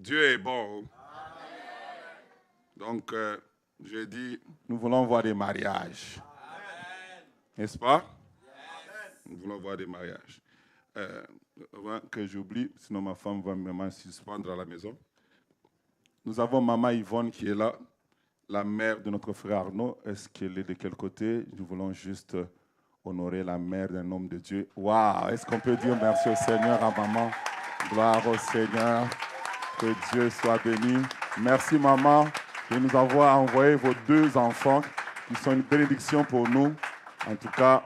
Dieu est bon. Donc, je dis, nous voulons voir des mariages. N'est-ce pas? Nous voulons voir des mariages. Avant que j'oublie, sinon ma femme va me suspendre à la maison. Nous avons maman Yvonne qui est là, la mère de notre frère Arnaud. Est-ce qu'elle est de quel côté? Nous voulons juste honorer la mère d'un homme de Dieu. Waouh! Est-ce qu'on peut dire merci au Seigneur à maman? Gloire au Seigneur. Que Dieu soit béni. Merci maman de nous avoir envoyé vos deux enfants qui sont une bénédiction pour nous. En tout cas,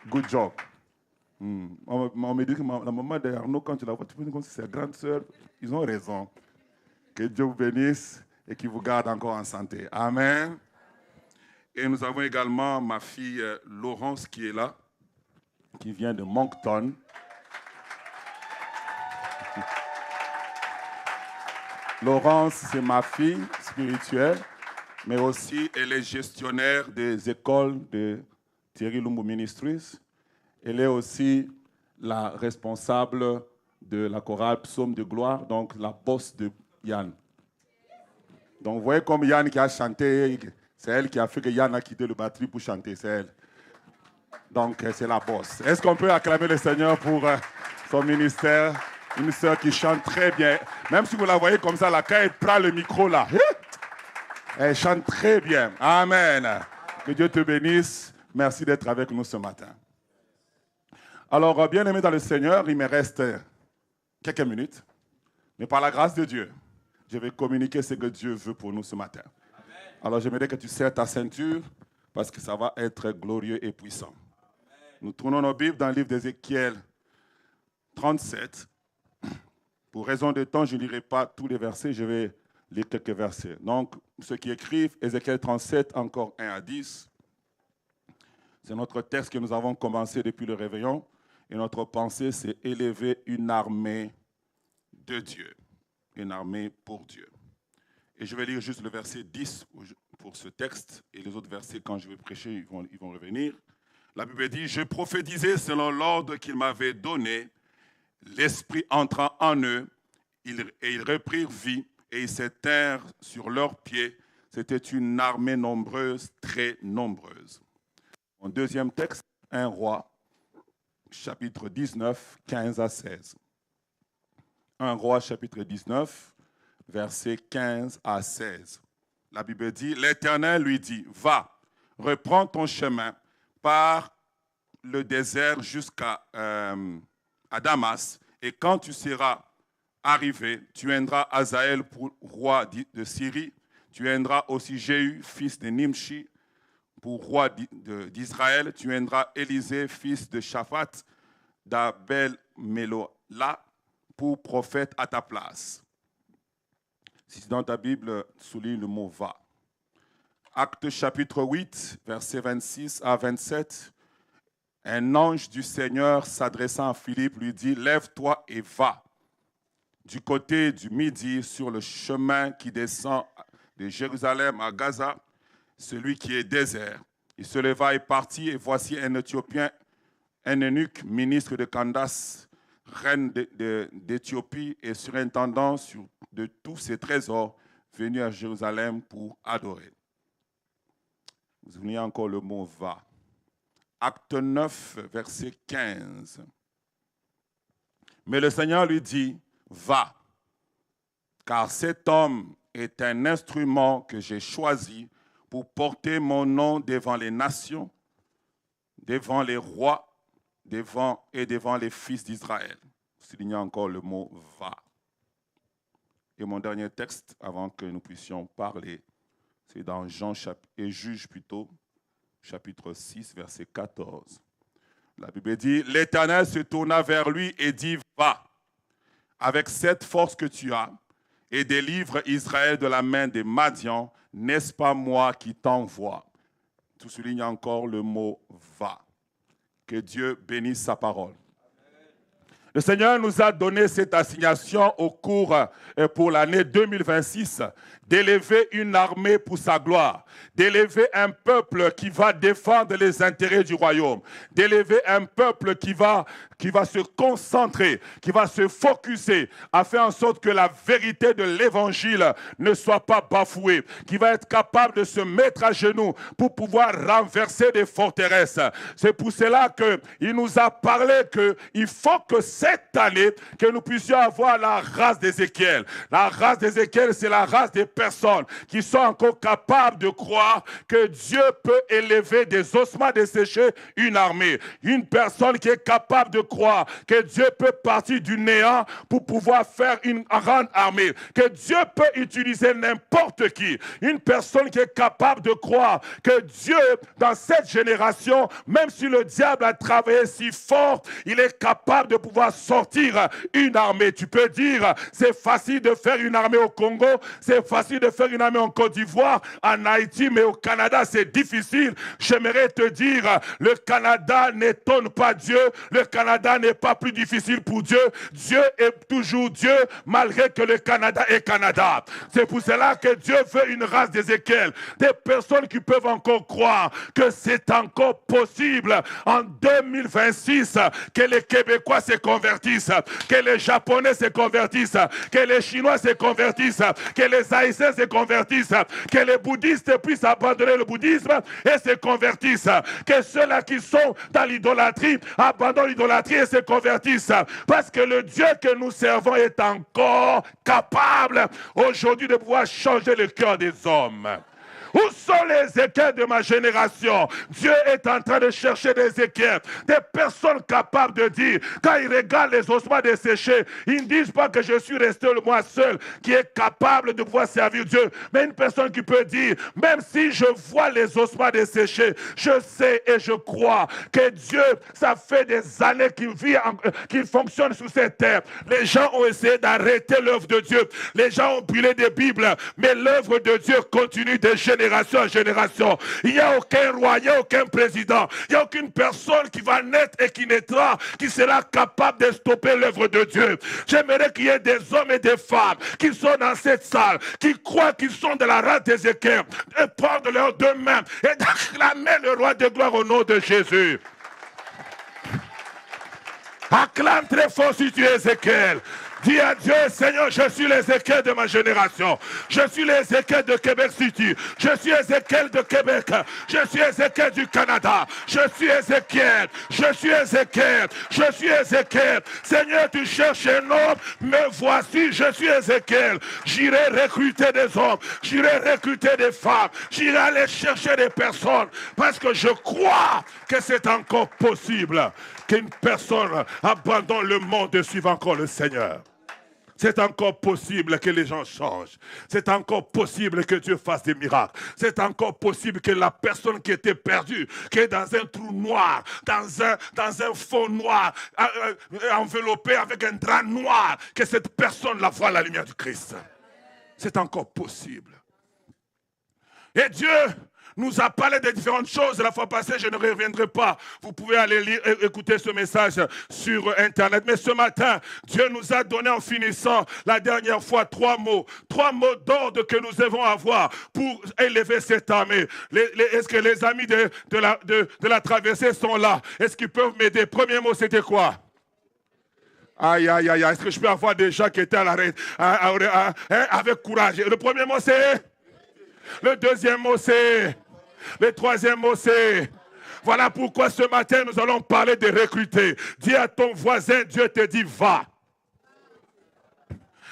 good job. On me dit que la maman d'Arnaud, quand tu la vois, tu peux dire que c'est sa grande sœur. Ils ont raison. Que Dieu vous bénisse et qu'il vous garde encore en santé. Amen. Et nous avons également ma fille Laurence qui est là, qui vient de Moncton. Laurence, c'est ma fille spirituelle, mais aussi elle est gestionnaire des écoles de Thierry Lumbu Ministries. Elle est aussi la responsable de la chorale Psaume de gloire, donc la boss de Yann. Donc vous voyez comme Yann qui a chanté, c'est elle qui a fait que Yann a quitté le batterie pour chanter, c'est elle. Donc c'est la boss. Est-ce qu'on peut acclamer le Seigneur pour son ministère? Une sœur qui chante très bien. Même si vous la voyez comme ça, là, quand elle prend le micro là, elle chante très bien. Amen. Que Dieu te bénisse. Merci d'être avec nous ce matin. Alors, bien-aimé dans le Seigneur, il me reste quelques minutes. Mais par la grâce de Dieu, je vais communiquer ce que Dieu veut pour nous ce matin. Amen. Alors, j'aimerais que tu serres ta ceinture parce que ça va être glorieux et puissant. Amen. Nous tournons nos Bibles dans le livre d'Ézéchiel 37. Pour raison de temps, je ne lirai pas tous les versets, je vais lire quelques versets. Donc, ceux qui écrivent, Ézéchiel 37, encore 1 à 10. C'est notre texte que nous avons commencé depuis le réveillon. Et notre pensée, c'est élever une armée de Dieu. Une armée pour Dieu. Et je vais lire juste le verset 10 pour ce texte. Et les autres versets, quand je vais prêcher, ils vont revenir. La Bible dit, « Je prophétisais selon l'ordre qu'il m'avait donné. L'Esprit entrant en eux, ils reprirent vie et ils s'éteinrent sur leurs pieds. C'était une armée nombreuse, très nombreuse. » Mon deuxième texte, 1 Roi, chapitre 19, 15 à 16. 1 Roi, chapitre 19, versets 15 à 16. La Bible dit, l'Éternel lui dit, « Va, reprends ton chemin par le désert jusqu'à à Damas, et quand tu seras arrivé, tu viendras Hazaël pour roi de Syrie, tu viendras aussi Jéhu, fils de Nimshi, pour roi d'Israël, tu viendras Élisée, fils de Shaphat, d'Abel-Mélola, pour prophète à ta place. » Si dans ta Bible, souligne le mot « va ». Actes chapitre 8, versets 26 à 27. Un ange du Seigneur s'adressant à Philippe lui dit, « Lève-toi et va du côté du midi sur le chemin qui descend de Jérusalem à Gaza, celui qui est désert. » Il se leva et partit, et voici un Éthiopien, un eunuque, ministre de Candace, reine d'Éthiopie et surintendant de tous ses trésors, venu à Jérusalem pour adorer. Vous souvenez encore le mot « va ». Acte 9, verset 15. Mais le Seigneur lui dit, « Va, car cet homme est un instrument que j'ai choisi pour porter mon nom devant les nations, devant les rois, devant les fils d'Israël. » Soulignant encore le mot « va ». Et mon dernier texte, avant que nous puissions parler, c'est dans Juge plutôt, chapitre 6, verset 14. La Bible dit, « L'Éternel se tourna vers lui et dit, « Va, avec cette force que tu as, et délivre Israël de la main des Madians, n'est-ce pas moi qui t'envoie ?» Tout souligne encore le mot « va ». Que Dieu bénisse sa parole. Le Seigneur nous a donné cette assignation au cours pour l'année 2026 d'élever une armée pour sa gloire, d'élever un peuple qui va défendre les intérêts du royaume, d'élever un peuple qui va qui va se concentrer, qui va se focuser, à faire en sorte que la vérité de l'évangile ne soit pas bafouée, qui va être capable de se mettre à genoux pour pouvoir renverser des forteresses. C'est pour cela qu'il nous a parlé qu'il faut que cette année, que nous puissions avoir la race d'Ézéchiel. La race d'Ézéchiel, c'est la race des personnes qui sont encore capables de croire que Dieu peut élever des ossements desséchés une armée. Une personne qui est capable de croire que Dieu peut partir du néant pour pouvoir faire une grande armée. Que Dieu peut utiliser n'importe qui. Une personne qui est capable de croire que Dieu, dans cette génération, même si le diable a travaillé si fort, il est capable de pouvoir sortir une armée. Tu peux dire, c'est facile de faire une armée au Congo, c'est facile de faire une armée en Côte d'Ivoire, en Haïti, mais au Canada, c'est difficile. J'aimerais te dire, le Canada n'étonne pas Dieu, le Canada n'est pas plus difficile pour Dieu. Dieu est toujours Dieu, malgré que le Canada est Canada. C'est pour cela que Dieu veut une race d'Ézéchiel, des personnes qui peuvent encore croire que c'est encore possible en 2026 que les Québécois se convertissent, que les Japonais se convertissent, que les Chinois se convertissent, que les Haïtiens se convertissent, que les bouddhistes puissent abandonner le bouddhisme et se convertissent, que ceux-là qui sont dans l'idolâtrie abandonnent l'idolâtrie et se convertissent, parce que le Dieu que nous servons est encore capable aujourd'hui de pouvoir changer le cœur des hommes. Où sont les Ézéchiel de ma génération? Dieu est en train de chercher des Ézéchiel, des personnes capables de dire, quand ils regardent les ossements desséchés, ils ne disent pas que je suis resté moi seul, qui est capable de pouvoir servir Dieu, mais une personne qui peut dire, même si je vois les ossements desséchés, je sais et je crois que Dieu, ça fait des années qu'il fonctionne sur cette terre. Les gens ont essayé d'arrêter l'œuvre de Dieu, les gens ont brûlé des Bibles, mais l'œuvre de Dieu continue de génération en génération. Il n'y a aucun roi, il n'y a aucun président, il n'y a aucune personne qui va naître et qui naîtra, qui sera capable de stopper l'œuvre de Dieu. J'aimerais qu'il y ait des hommes et des femmes qui sont dans cette salle, qui croient qu'ils sont de la race d'Ézéchiel, de prendre leurs deux mains et d'acclamer le roi de gloire au nom de Jésus. Acclame très fort si tu es Ézéchiel. Dis à Dieu, Seigneur, je suis l'Ézéchiel de ma génération. Je suis l'Ézéchiel de Québec City. Je suis Ézéchiel de Québec. Je suis Ézéchiel du Canada. Je suis Ézéchiel. Je suis Ézéchiel. Je suis Ézéchiel. Seigneur, tu cherches un homme. Me voici, je suis Ézéchiel. J'irai recruter des hommes. J'irai recruter des femmes. J'irai aller chercher des personnes. Parce que je crois que c'est encore possible qu'une personne abandonne le monde et suive encore le Seigneur. C'est encore possible que les gens changent. C'est encore possible que Dieu fasse des miracles. C'est encore possible que la personne qui était perdue, qui est dans un trou noir, dans un fond noir, enveloppé avec un drap noir, que cette personne la voie la lumière du Christ. C'est encore possible. Et Dieu nous a parlé de différentes choses la fois passée, je ne reviendrai pas. Vous pouvez aller lire et écouter ce message sur Internet. Mais ce matin, Dieu nous a donné en finissant la dernière fois trois mots d'ordre que nous devons avoir pour élever cette armée. Est-ce que les amis de la traversée sont là? Est-ce qu'ils peuvent m'aider? Premier mot, c'était quoi? Aïe, aïe, aïe, est-ce que je peux avoir des gens qui étaient à l'arrêt avec courage? Le premier mot, c'est... Le deuxième mot, c'est... Le troisième mot, c'est... Voilà pourquoi ce matin, nous allons parler de recruter. Dis à ton voisin, Dieu te dit, va.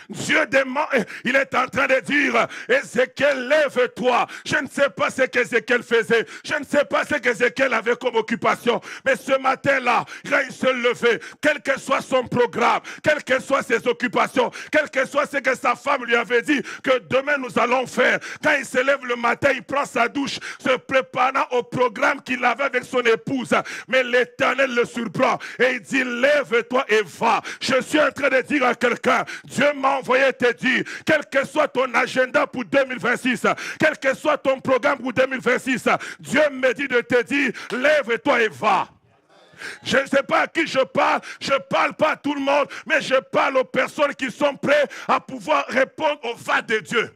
Dieu demande, il est en train de dire, Ézéchiel, lève-toi. Je ne sais pas ce qu'Ézéchiel faisait. Je ne sais pas ce qu'Ézéchiel avait comme occupation. Mais ce matin-là, quand il se levait, quel que soit son programme, quelles que soient ses occupations, quel que soit ce que sa femme lui avait dit, que demain nous allons faire. Quand il se lève le matin, il prend sa douche, se préparant au programme qu'il avait avec son épouse. Mais l'Éternel le surprend et il dit, lève-toi et va. Je suis en train de dire à quelqu'un, Dieu m'a envoyé te dire, quel que soit ton agenda pour 2026, quel que soit ton programme pour 2026, Dieu me dit de te dire, lève-toi et va. Je ne sais pas à qui je parle pas à tout le monde, mais je parle aux personnes qui sont prêtes à pouvoir répondre au va de Dieu.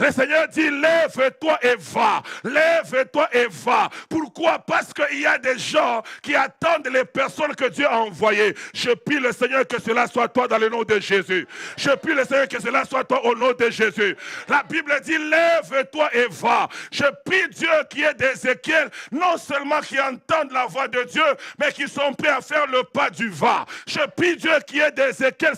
Le Seigneur dit, lève-toi et va. Lève-toi et va. Pourquoi? Parce qu'il y a des gens qui attendent les personnes que Dieu a envoyées. Je prie le Seigneur que cela soit toi dans le nom de Jésus. Je prie le Seigneur que cela soit toi au nom de Jésus. La Bible dit, lève-toi et va. Je prie Dieu qui est d'Ézéchiel, non seulement qui entendent la voix de Dieu, mais qui sont prêts à faire le pas du va. Je prie Dieu qui est d'Ézéchiel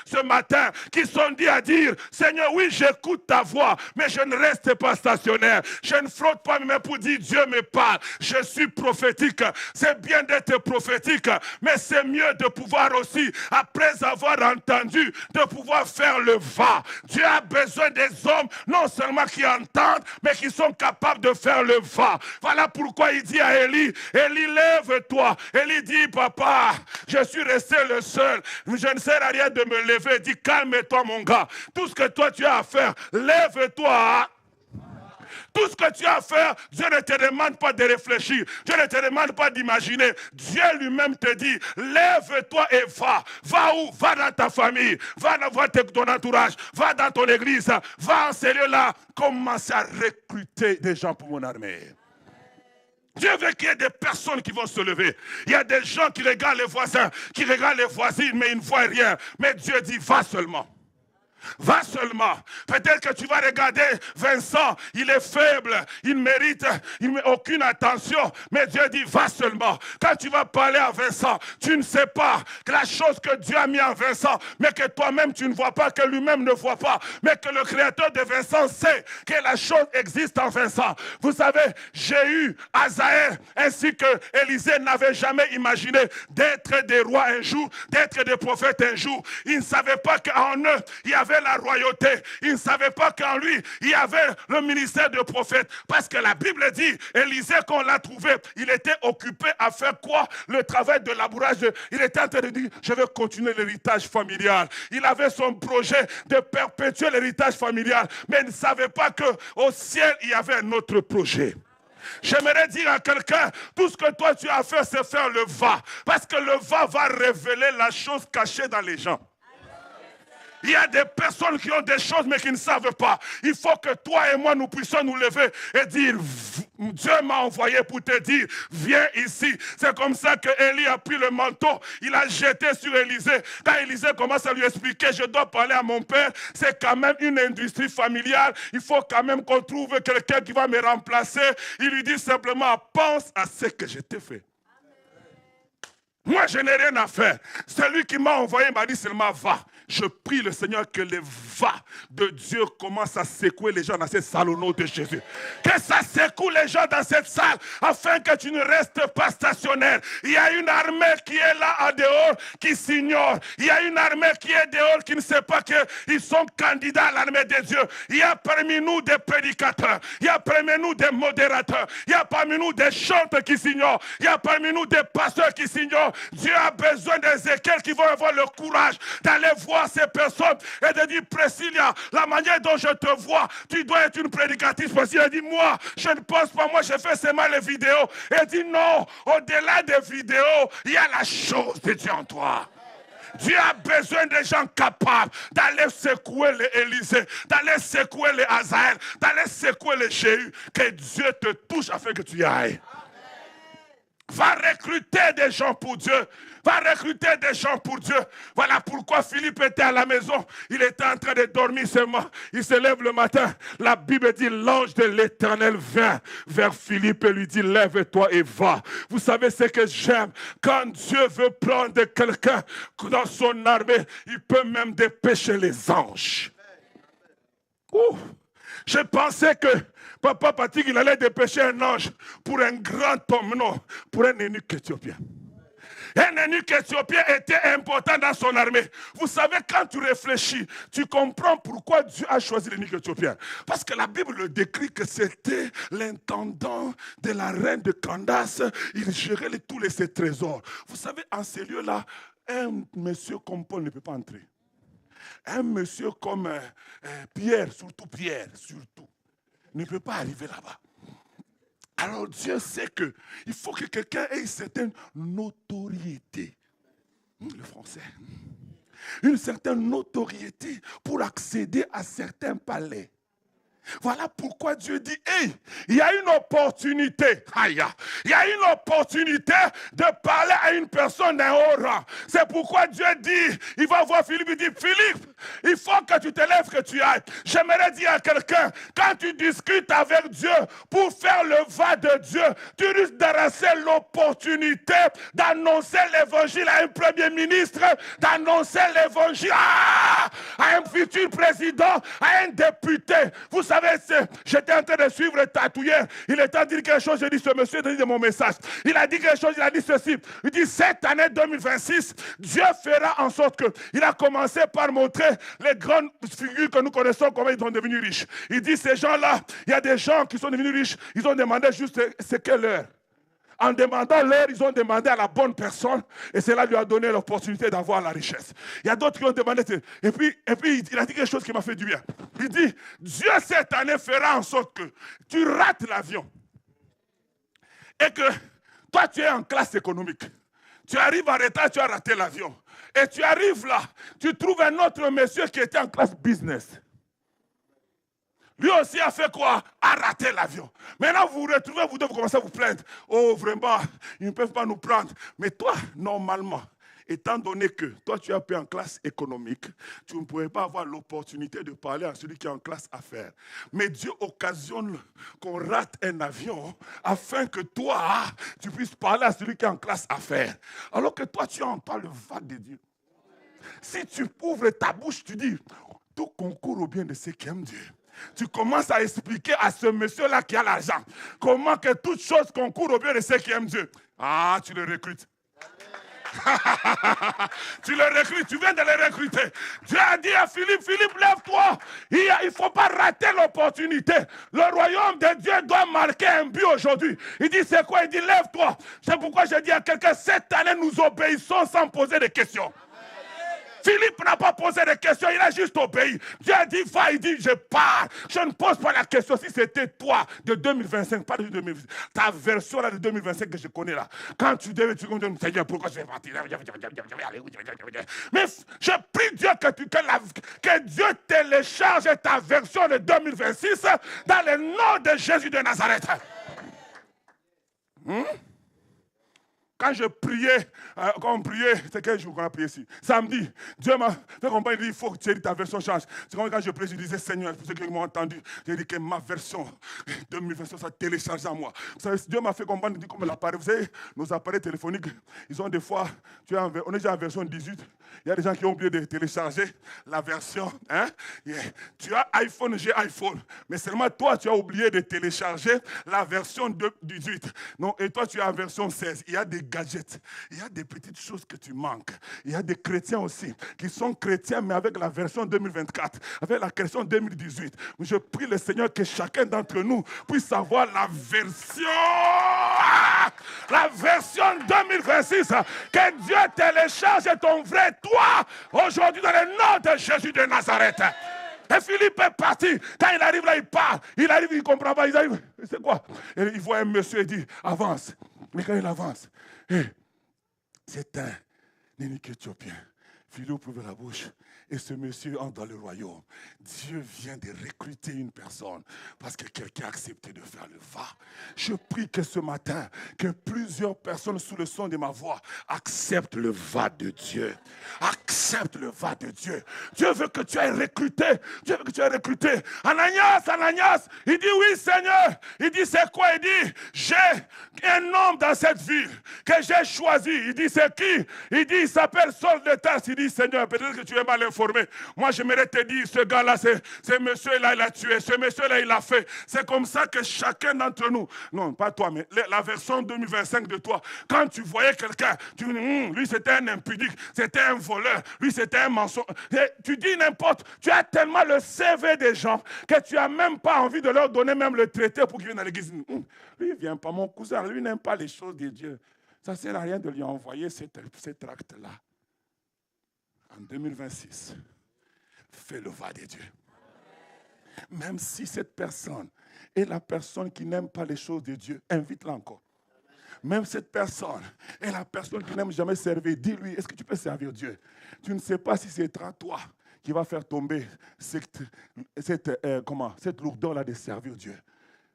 ce matin, qui sont dit à dire, Seigneur, oui, j'écoute ta voix, mais je ne reste pas stationnaire. Je ne frotte pas mes mains pour dire, Dieu me parle. Je suis prophétique. C'est bien d'être prophétique, mais c'est mieux de pouvoir aussi, après avoir entendu, de pouvoir faire le va. Dieu a besoin des hommes, non seulement qui entendent, mais qui sont capables de faire le va. Voilà pourquoi il dit à Élie, Élie, lève-toi. Élie dit, papa, je suis resté le seul. Je ne sers à rien de me lever. Il dit, calme-toi mon gars. Tout ce que toi tu as à faire, lève-toi. Tout ce que tu as à faire, Dieu ne te demande pas de réfléchir. Dieu ne te demande pas d'imaginer. Dieu lui-même te dit, lève-toi et va. Va où? Va dans ta famille. Va dans ton entourage. Va dans ton église. Va en ces lieux-là. Commence à recruter des gens pour mon armée. Dieu veut qu'il y ait des personnes qui vont se lever. Il y a des gens qui regardent les voisins, qui regardent les voisines, mais ils ne voient rien. Mais Dieu dit, va seulement. Va seulement. Peut-être que tu vas regarder Vincent, il est faible, il mérite aucune attention. Mais Dieu dit, va seulement. Quand tu vas parler à Vincent, tu ne sais pas que la chose que Dieu a mis en Vincent, mais que toi-même tu ne vois pas, que lui-même ne voit pas, mais que le créateur de Vincent sait que la chose existe en Vincent. Vous savez, Jéhu, Azaël, ainsi que Élisée n'avaient jamais imaginé d'être des rois un jour, d'être des prophètes un jour. Ils ne savaient pas qu'en eux, il y avait la royauté. Il ne savait pas qu'en lui, il y avait le ministère de prophète. Parce que la Bible dit, Élisée, quand on l'a trouvé, il était occupé à faire quoi? Le travail de labourage. Il était en train de dire, je vais continuer l'héritage familial. Il avait son projet de perpétuer l'héritage familial. Mais il ne savait pas qu'au ciel, il y avait un autre projet. J'aimerais dire à quelqu'un, tout ce que toi tu as à faire, c'est faire le va. Parce que le va révéler la chose cachée dans les gens. Il y a des personnes qui ont des choses mais qui ne savent pas. Il faut que toi et moi nous puissions nous lever et dire, Dieu m'a envoyé pour te dire, viens ici. C'est comme ça que Élie a pris le manteau, il a jeté sur Élisée. Quand Élisée commence à lui expliquer, je dois parler à mon père, c'est quand même une industrie familiale, il faut quand même qu'on trouve quelqu'un qui va me remplacer. Il lui dit simplement, pense à ce que je t'ai fait. Moi, je n'ai rien à faire. Celui qui m'a envoyé m'a dit seulement va. Je prie le Seigneur que les va de Dieu commencent à secouer les gens dans cette salle au nom de Jésus. Que ça secoue les gens dans cette salle afin que tu ne restes pas stationnaire. Il y a une armée qui est là en dehors qui s'ignore. Il y a une armée qui est dehors qui ne sait pas qu'ils sont candidats à l'armée de Dieu. Il y a parmi nous des prédicateurs. Il y a parmi nous des modérateurs. Il y a parmi nous des chanteurs qui s'ignorent. Il y a parmi nous des pasteurs qui s'ignorent. Dieu a besoin d'Ézéchiel qui vont avoir le courage d'aller voir ces personnes et de dire, Priscilla, la manière dont je te vois, tu dois être une prédicatrice. Priscilla dit, moi, je ne pense pas, moi je fais seulement les vidéos. Et dit, non, au-delà des vidéos, il y a la chose de Dieu en toi. Dieu a besoin des gens capables d'aller secouer les Élisée, d'aller secouer les Azaël, d'aller secouer les Jéhu. Que Dieu te touche afin que tu y ailles. Va recruter des gens pour Dieu. Va recruter des gens pour Dieu. Voilà pourquoi Philippe était à la maison. Il était en train de dormir seulement. Il se lève le matin. La Bible dit, l'ange de l'Éternel vient vers Philippe et lui dit, lève-toi et va. Vous savez ce que j'aime? Quand Dieu veut prendre quelqu'un dans son armée, il peut même dépêcher les anges. Ouh. Je pensais que Papa Patrick, il allait dépêcher un ange pour un grand homme, non, pour un eunuque éthiopien. Un eunuque éthiopien était important dans son armée. Vous savez, quand tu réfléchis, tu comprends pourquoi Dieu a choisi l'eunuque éthiopien. Parce que la Bible le décrit que c'était l'intendant de la reine de Candace. Il gérait tous ses trésors. Vous savez, en ces lieux-là, un monsieur comme Paul ne peut pas entrer. Un monsieur comme Pierre, surtout, ne peut pas arriver là-bas. Alors Dieu sait qu'il faut que quelqu'un ait une certaine notoriété. Le français. Une certaine notoriété pour accéder à certains palais. Voilà pourquoi Dieu dit, hey, il y a une opportunité, il y a une opportunité de parler à une personne d'un haut rang. C'est pourquoi Dieu dit, il va voir Philippe, il dit, Philippe, il faut que tu te lèves, que tu ailles. J'aimerais dire à quelqu'un, quand tu discutes avec Dieu pour faire le va de Dieu, tu risques d'arracher l'opportunité d'annoncer l'évangile à un premier ministre, d'annoncer l'évangile à un futur président, à un député. Vous savez, j'étais en train de suivre Tatouyer. Il était en train de dire quelque chose. J'ai dit, ce monsieur a dit mon message. Il a dit quelque chose, il a dit ceci. Il dit, cette année 2026, Dieu fera en sorte que. Il a commencé par montrer les grandes figures que nous connaissons, comment ils sont devenus riches. Il dit, ces gens-là, il y a des gens qui sont devenus riches. Ils ont demandé juste ce qu'est l'heure. En demandant l'heure, ils ont demandé à la bonne personne et cela lui a donné l'opportunité d'avoir la richesse. Il y a d'autres qui ont demandé. Et puis, il a dit quelque chose qui m'a fait du bien. Il dit, Dieu cette année fera en sorte que tu rates l'avion. Et que toi, tu es en classe économique. Tu arrives en retard, tu as raté l'avion. Et tu arrives là, tu trouves un autre monsieur qui était en classe business. Lui aussi a fait quoi? A raté l'avion. Maintenant, vous vous retrouvez, vous devez commencer à vous plaindre. Oh, vraiment, ils ne peuvent pas nous prendre. Mais toi, normalement, étant donné que toi, tu es un peu en classe économique, tu ne pourrais pas avoir l'opportunité de parler à celui qui est en classe affaires. Mais Dieu occasionne qu'on rate un avion afin que toi, tu puisses parler à celui qui est en classe affaires. Alors que toi, tu entends le va de Dieu. Si tu ouvres ta bouche, tu dis, tout concourt au bien de ceux qui aiment Dieu. Tu commences à expliquer à ce monsieur-là qui a l'argent comment que toute chose concourt au bien de ceux qui aiment Dieu. Ah, tu le recrutes. Tu le recrutes, tu viens de le recruter. Dieu a dit à Philippe, Philippe, lève-toi. Il ne faut pas rater l'opportunité. Le royaume de Dieu doit marquer un but aujourd'hui. Il dit, c'est quoi? Il dit, lève-toi. C'est pourquoi je dis à quelqu'un, cette année, nous obéissons sans poser de questions. Philippe n'a pas posé de questions, il a juste obéi. Dieu a dit, va, il dit, je pars. Je ne pose pas la question si c'était toi de 2025, pas de 2025. Ta version là de 2025 que je connais là. Quand tu devais, tu dis, Seigneur, pourquoi je vais partir? Mais je prie Dieu que Dieu télécharge ta version de 2026 dans le nom de Jésus de Nazareth. Quand je priais, quand on priait, c'est quel jour qu'on a prié ici? Samedi, Dieu m'a fait comprendre, il faut que ta version change. C'est comme quand je priais, je disais, Seigneur, pour ceux qui m'ont entendu, j'ai dit que ma version 2025 soit téléchargée en moi. Vous savez, Dieu m'a fait comprendre, il dit comme l'appareil, vous savez, nos appareils téléphoniques, ils ont des fois, on est déjà en version 18, il y a des gens qui ont oublié de télécharger la version. Hein? Yeah. Tu as iPhone, j'ai iPhone, mais seulement toi, tu as oublié de télécharger la version 18. Non, et toi, tu as la version 16. Il y a des gadgets, il y a des petites choses que tu manques. Il y a des chrétiens aussi qui sont chrétiens, mais avec la version 2024, avec la version 2018. Je prie le Seigneur que chacun d'entre nous puisse avoir la version 2026. Que Dieu télécharge ton vrai toi aujourd'hui dans le nom de Jésus de Nazareth. Et Philippe est parti. Quand il arrive là, il parle. Il arrive, il ne comprend pas. Il arrive, c'est quoi? Et il voit un monsieur et dit, avance. Mais quand il avance, c'est un eunuque éthiopien. Philippe ouvre la bouche. Et ce monsieur entre dans le royaume. Dieu vient de recruter une personne parce que quelqu'un a accepté de faire le va. Je prie que ce matin, que plusieurs personnes sous le son de ma voix acceptent le va de Dieu. Accepte le va de Dieu. Dieu veut que tu aies recruté. Dieu veut que tu aies recruté. Ananias, il dit oui Seigneur. Il dit c'est quoi? Il dit j'ai un homme dans cette ville que j'ai choisi. Il dit c'est qui? Il dit il s'appelle Saul de Tarse. Il dit Seigneur, peut-être que tu es mal informé. Moi, j'aimerais te dire, ce gars-là, ce monsieur-là, il a tué. Ce monsieur-là, il a fait. C'est comme ça que chacun d'entre nous, non, pas toi, mais la version 2025 de toi, quand tu voyais quelqu'un, tu dis, lui, c'était un impudique, c'était un voleur, lui, c'était un mensonge. Tu dis n'importe, tu as tellement le CV des gens que tu n'as même pas envie de leur donner même le traité pour qu'ils viennent à l'église. Lui, il ne vient pas, mon cousin, lui, n'aime pas les choses de Dieu. Ça ne sert à rien de lui envoyer cet acte-là. En 2026, fais le va de Dieu. Même si cette personne est la personne qui n'aime pas les choses de Dieu, invite-la encore. Même cette personne est la personne qui n'aime jamais servir. Dis-lui, est-ce que tu peux servir Dieu? Tu ne sais pas si c'est toi qui va faire tomber cette lourdeur-là de servir Dieu.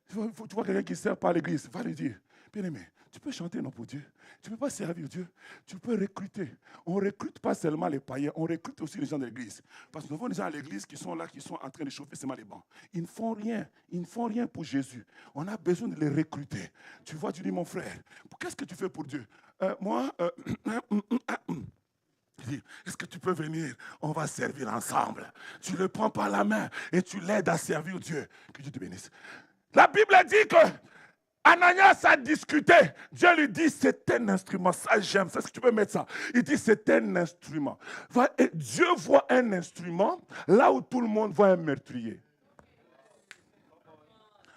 Tu vois quelqu'un qui ne sert pas à l'église, va lui dire, bien-aimé, tu peux chanter non pour Dieu. Tu ne peux pas servir Dieu. Tu peux recruter. On ne recrute pas seulement les païens, on recrute aussi les gens de l'église. Parce que nous avons des gens à l'église qui sont là, qui sont en train de chauffer seulement les bancs. Ils ne font rien. Ils ne font rien pour Jésus. On a besoin de les recruter. Tu vois, tu dis, mon frère, qu'est-ce que tu fais pour Dieu? Est-ce que tu peux venir? On va servir ensemble. Tu le prends par la main et tu l'aides à servir Dieu. Que Dieu te bénisse. La Bible dit que Ananias a discuté. Dieu lui dit, c'est un instrument. Ça, j'aime. C'est ce que tu peux mettre ça. Il dit, c'est un instrument. Et Dieu voit un instrument là où tout le monde voit un meurtrier.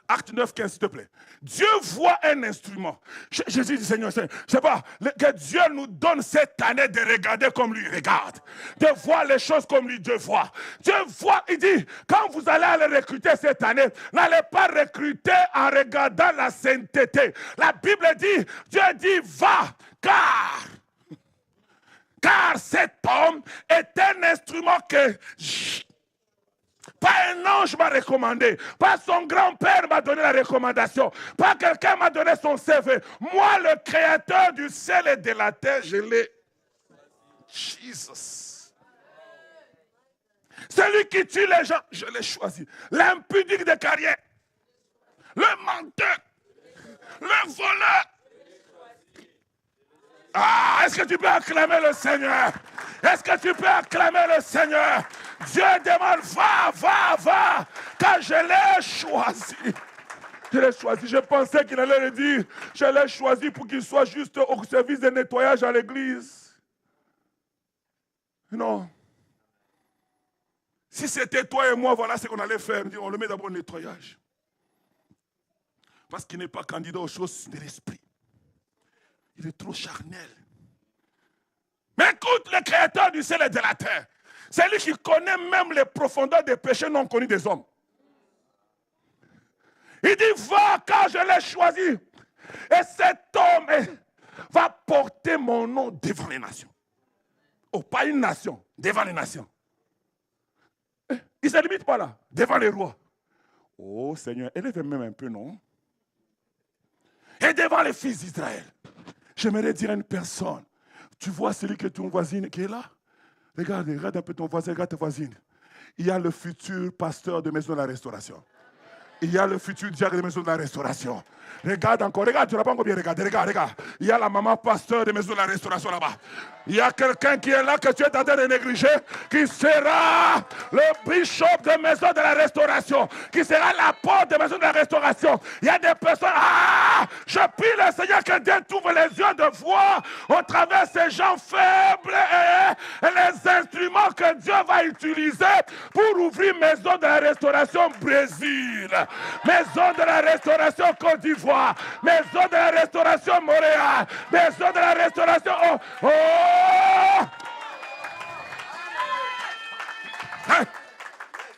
Acte 9, 15, s'il te plaît. Dieu voit un instrument. Jésus dit, Seigneur, je ne sais pas, que Dieu nous donne cette année de regarder comme lui regarde. De voir les choses comme lui Dieu voit. Dieu voit, il dit, quand vous allez aller recruter cette année, n'allez pas recruter en regardant la sainteté. La Bible dit, Dieu dit, va, car cet homme est un instrument que... Pas un ange m'a recommandé. Pas son grand-père m'a donné la recommandation. Pas quelqu'un m'a donné son CV. Moi, le créateur du ciel et de la terre, je l'ai. Jesus. Celui qui tue les gens, je l'ai choisi. L'impudique de carrière. Le menteur. Le voleur. Ah, est-ce que tu peux acclamer le Seigneur? Est-ce que tu peux acclamer le Seigneur? Dieu demande, va, car je l'ai choisi. Je l'ai choisi. Je pensais qu'il allait le dire. Je l'ai choisi pour qu'il soit juste au service de nettoyage à l'église. Non. Si c'était toi et moi, voilà ce qu'on allait faire. On le met d'abord au nettoyage. Parce qu'il n'est pas candidat aux choses de l'esprit. Il est trop charnel. Mais écoute le créateur du ciel et de la terre. C'est lui qui connaît même les profondeurs des péchés non connus des hommes. Il dit, va car je l'ai choisi. Et cet homme va porter mon nom devant les nations. Oh, pas une nation, devant les nations. Il ne se limite pas là, devant les rois. Oh Seigneur, élève même un peu, non? Et devant les fils d'Israël. J'aimerais dire à une personne, tu vois celui que ton voisine qui est là? Regarde un peu ton voisin, regarde ta voisine. Il y a le futur pasteur de Maison de la Restauration. Il y a le futur diacre de Maison de la Restauration. Regarde encore, regarde, tu n'as pas encore bien regardé, regarde. Il y a la maman pasteur de Maison de la Restauration là-bas. Il y a quelqu'un qui est là que tu es en train de négliger, qui sera le bishop de Maison de la Restauration, qui sera l'apôtre de Maison de la Restauration. Il y a des personnes, je prie le Seigneur que Dieu t'ouvre les yeux de voir au travers ces gens faibles et les instruments que Dieu va utiliser pour ouvrir Maison de la Restauration Brésil, Maison de la Restauration Côte d'Ivoire, Maison de la Restauration Montréal, Maison de la Restauration...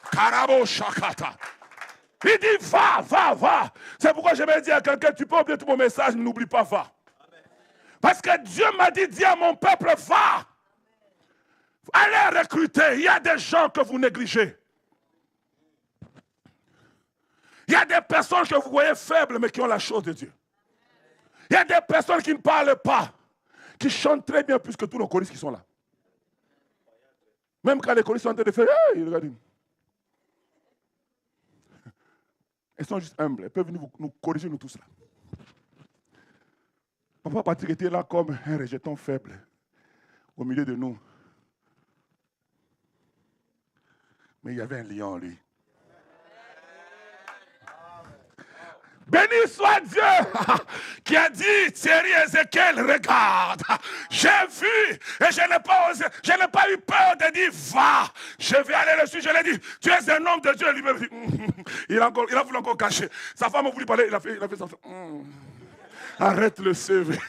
Karabo Shakata. Il dit va. C'est pourquoi je vais dire à quelqu'un, tu peux oublier tout mon message, mais n'oublie pas, va. Parce que Dieu m'a dit, dis à mon peuple, va. Allez recruter. Il y a des gens que vous négligez. Il y a des personnes que vous voyez faibles, mais qui ont la chose de Dieu. Il y a des personnes qui ne parlent pas, qui chantent très bien plus que tous nos choristes qui sont là. Même quand les choristes sont en train de faire, hey, regardez. Elles sont juste humbles. Elles peuvent venir nous corriger, nous tous là. Papa Patrick était là comme un rejeton faible au milieu de nous. Mais il y avait un lion en lui. Béni soit Dieu qui a dit, Thierry Ézéchiel, regarde, j'ai vu et je n'ai pas osé, je n'ai pas eu peur de dire, va, je vais aller dessus, je l'ai dit, tu es un homme de Dieu, lui-même, il a voulu encore cacher. Sa femme a voulu parler, il a fait ça. Arrête le CV.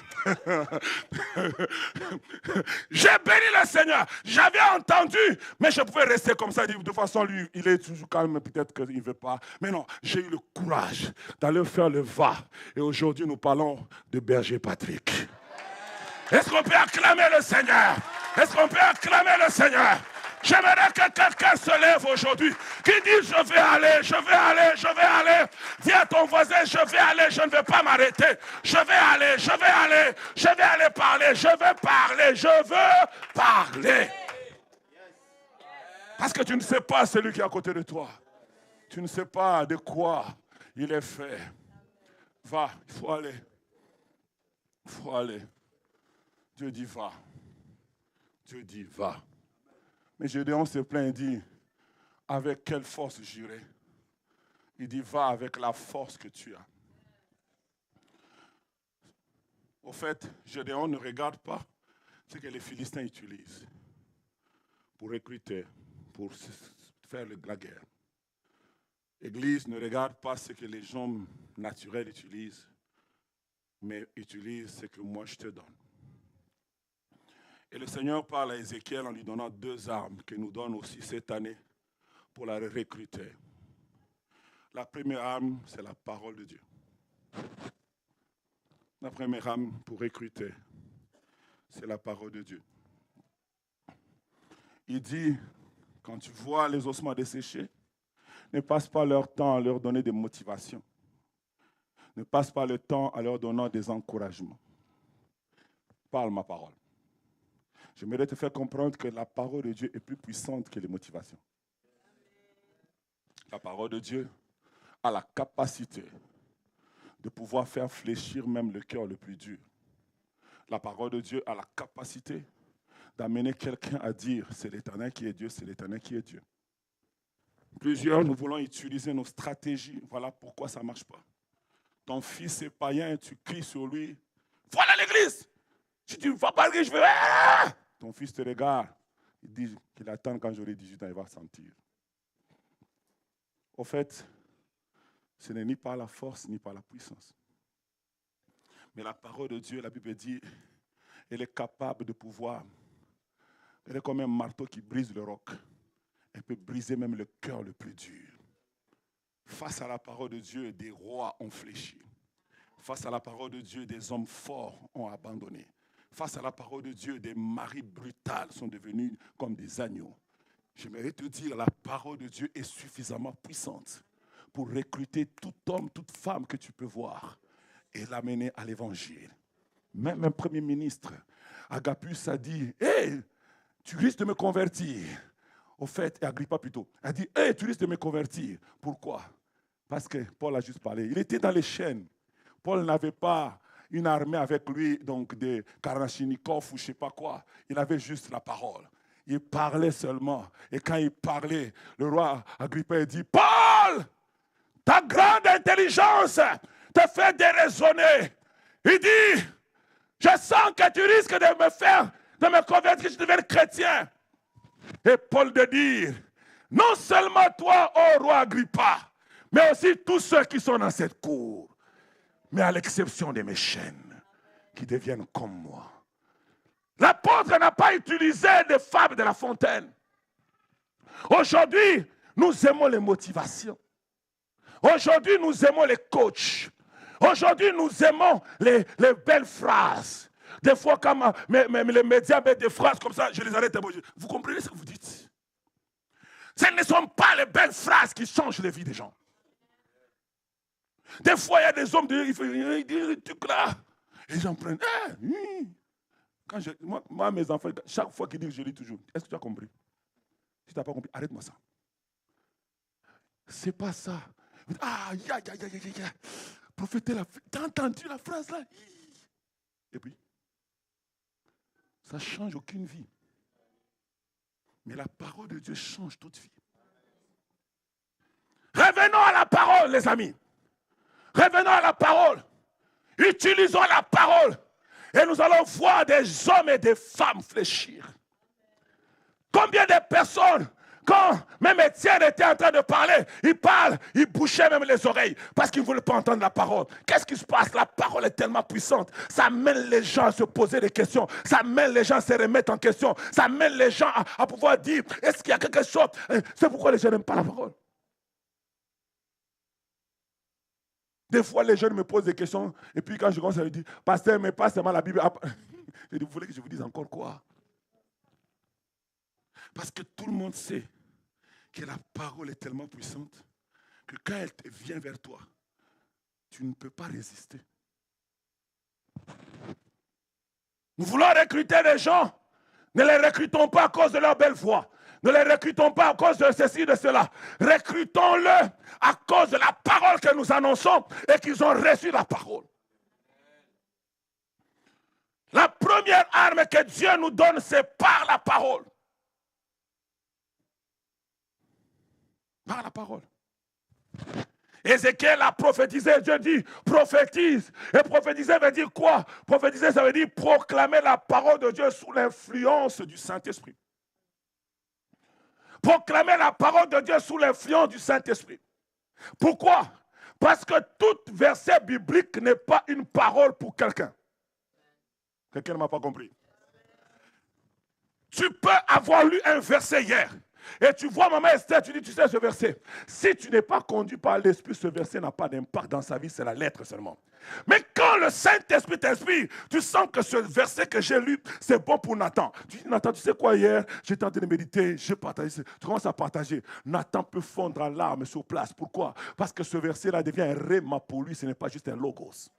J'ai béni le Seigneur. J'avais entendu, mais je pouvais rester comme ça. De toute façon, lui, il est toujours calme. Peut-être qu'il ne veut pas. Mais non, j'ai eu le courage d'aller faire le va. Et aujourd'hui, nous parlons de Berger Patrick. Est-ce qu'on peut acclamer le Seigneur? Est-ce qu'on peut acclamer le Seigneur? J'aimerais que quelqu'un se lève aujourd'hui, qui dit je vais aller, je vais aller, je vais aller. Dis à ton voisin, je vais aller, je ne vais pas m'arrêter. Je vais aller, je vais aller, je vais aller parler, je vais parler, je veux parler. Parce que tu ne sais pas celui qui est à côté de toi. Tu ne sais pas de quoi il est fait. Va, il faut aller. Il faut aller. Dieu dit va. Dieu dit va. Mais Gédéon se plaint et dit, avec quelle force j'irai? Il dit, va avec la force que tu as. Au fait, Gédéon ne regarde pas ce que les Philistins utilisent pour recruter, pour faire la guerre. L'Église ne regarde pas ce que les hommes naturels utilisent, mais utilise ce que moi je te donne. Et le Seigneur parle à Ézéchiel en lui donnant 2 armes qu'il nous donne aussi cette année pour la recruter. La première arme, c'est la parole de Dieu. La première arme pour recruter, c'est la parole de Dieu. Il dit, quand tu vois les ossements desséchés, ne passe pas leur temps à leur donner des motivations. Ne passe pas le temps à leur donner des encouragements. Parle ma parole. J'aimerais te faire comprendre que la parole de Dieu est plus puissante que les motivations. La parole de Dieu a la capacité de pouvoir faire fléchir même le cœur le plus dur. La parole de Dieu a la capacité d'amener quelqu'un à dire c'est l'Éternel qui est Dieu, c'est l'Éternel qui est Dieu. Plusieurs, nous voulons utiliser nos stratégies. Voilà pourquoi ça ne marche pas. Ton fils est païen, tu cries sur lui. Voilà l'église. Si tu ne vas pas à l'église, je vais... Ah! Ton fils te regarde. Il dit qu'il attend quand j'aurai 18 ans, il va sentir. Au fait, ce n'est ni par la force, ni par la puissance. Mais la parole de Dieu, la Bible dit, elle est capable de pouvoir. Elle est comme un marteau qui brise le roc. Elle peut briser même le cœur le plus dur. Face à la parole de Dieu, des rois ont fléchi. Face à la parole de Dieu, des hommes forts ont abandonné. Face à la parole de Dieu, des maris brutales sont devenus comme des agneaux. J'aimerais te dire, la parole de Dieu est suffisamment puissante pour recruter tout homme, toute femme que tu peux voir et l'amener à l'évangile. Même un premier ministre, Agabus a dit, « Hey, tu risques de me convertir. » Au fait, Agrippa plutôt, a dit, « Hey, tu risques de me convertir. » Pourquoi? Parce que Paul a juste parlé. Il était dans les chaînes. Paul n'avait pas une armée avec lui, donc des Karachnikov ou je ne sais pas quoi. Il avait juste la parole. Il parlait seulement. Et quand il parlait, le roi Agrippa a dit, « Paul, ta grande intelligence te fait déraisonner. » Il dit, « Je sens que tu risques de me convertir, que je devienne chrétien. » Et Paul de dire, « Non seulement toi, ô roi Agrippa, mais aussi tous ceux qui sont dans cette cour, mais à l'exception de mes chaînes, qui deviennent comme moi. » L'apôtre n'a pas utilisé des fables de La Fontaine. Aujourd'hui, nous aimons les motivations. Aujourd'hui, nous aimons les coachs. Aujourd'hui, nous aimons les belles phrases. Des fois, quand les médias mettent des phrases comme ça, je les arrête. Vous comprenez ce que vous dites? Ce ne sont pas les belles phrases qui changent les vies des gens. Des fois, il y a des hommes, ils disent des trucs là. Et les gens prennent. Quand moi, mes enfants, chaque fois qu'ils disent, je dis toujours, est-ce que tu as compris? Si tu n'as pas compris, arrête-moi ça. C'est pas ça. Ah, Prophète, t'as entendu la phrase là? Et puis, ça ne change aucune vie. Mais la parole de Dieu change toute vie. Revenons à la parole, les amis. Revenons à la parole. Utilisons la parole. Et nous allons voir des hommes et des femmes fléchir. Combien de personnes, quand même Étienne était en train de parler, il bouchait même les oreilles parce qu'il ne voulait pas entendre la parole. Qu'est-ce qui se passe? La parole est tellement puissante. Ça mène les gens à se poser des questions. Ça mène les gens à se remettre en question. Ça mène les gens à pouvoir dire, est-ce qu'il y a quelque chose? C'est pourquoi les gens n'aiment pas la parole. Des fois, les jeunes me posent des questions, et puis quand je commence à leur dire, pasteur, mais pas seulement la Bible. Je dis, vous voulez que je vous dise encore quoi? Parce que tout le monde sait que la parole est tellement puissante que quand elle vient vers toi, tu ne peux pas résister. Nous voulons recruter des gens. Ne les recrutons pas à cause de leur belle voix. Ne les recrutons pas à cause de ceci, de cela. Recrutons-le à cause de la parole que nous annonçons et qu'ils ont reçu la parole. La première arme que Dieu nous donne, c'est par la parole. Par la parole. Ézéchiel a prophétisé, Dieu dit, prophétise. Et prophétiser veut dire quoi? Prophétiser, ça veut dire proclamer la parole de Dieu sous l'influence du Saint-Esprit. Proclamer la parole de Dieu sous l'influence du Saint-Esprit. Pourquoi? Parce que tout verset biblique n'est pas une parole pour quelqu'un. Quelqu'un ne m'a pas compris. Tu peux avoir lu un verset hier. Et tu vois maman Esther, tu dis, tu sais ce verset. Si tu n'es pas conduit par l'Esprit, ce verset n'a pas d'impact dans sa vie, c'est la lettre seulement. Mais quand le Saint-Esprit t'inspire, tu sens que ce verset que j'ai lu, c'est bon pour Nathan. Tu dis, Nathan, tu sais quoi hier? J'étais en train de méditer, j'ai partagé. Tu commences à partager. Nathan peut fondre en larmes sur place. Pourquoi? Parce que ce verset-là devient un réma pour lui, ce n'est pas juste un logos.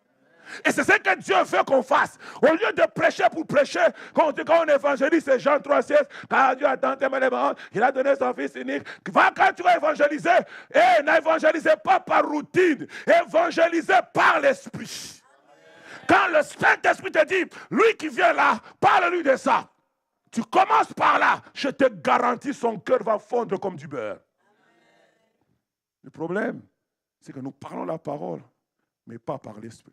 Et c'est ce que Dieu veut qu'on fasse. Au lieu de prêcher pour prêcher, quand on évangélise, c'est Jean 3,16, car Dieu a tant aimé les morts, il a donné son Fils unique. Quand tu vas évangéliser, n'évangélisez pas par routine, évangélisez par l'Esprit. Quand le Saint-Esprit te dit, lui qui vient là, parle-lui de ça. Tu commences par là, je te garantis, son cœur va fondre comme du beurre. Le problème, c'est que nous parlons la parole, mais pas par l'Esprit.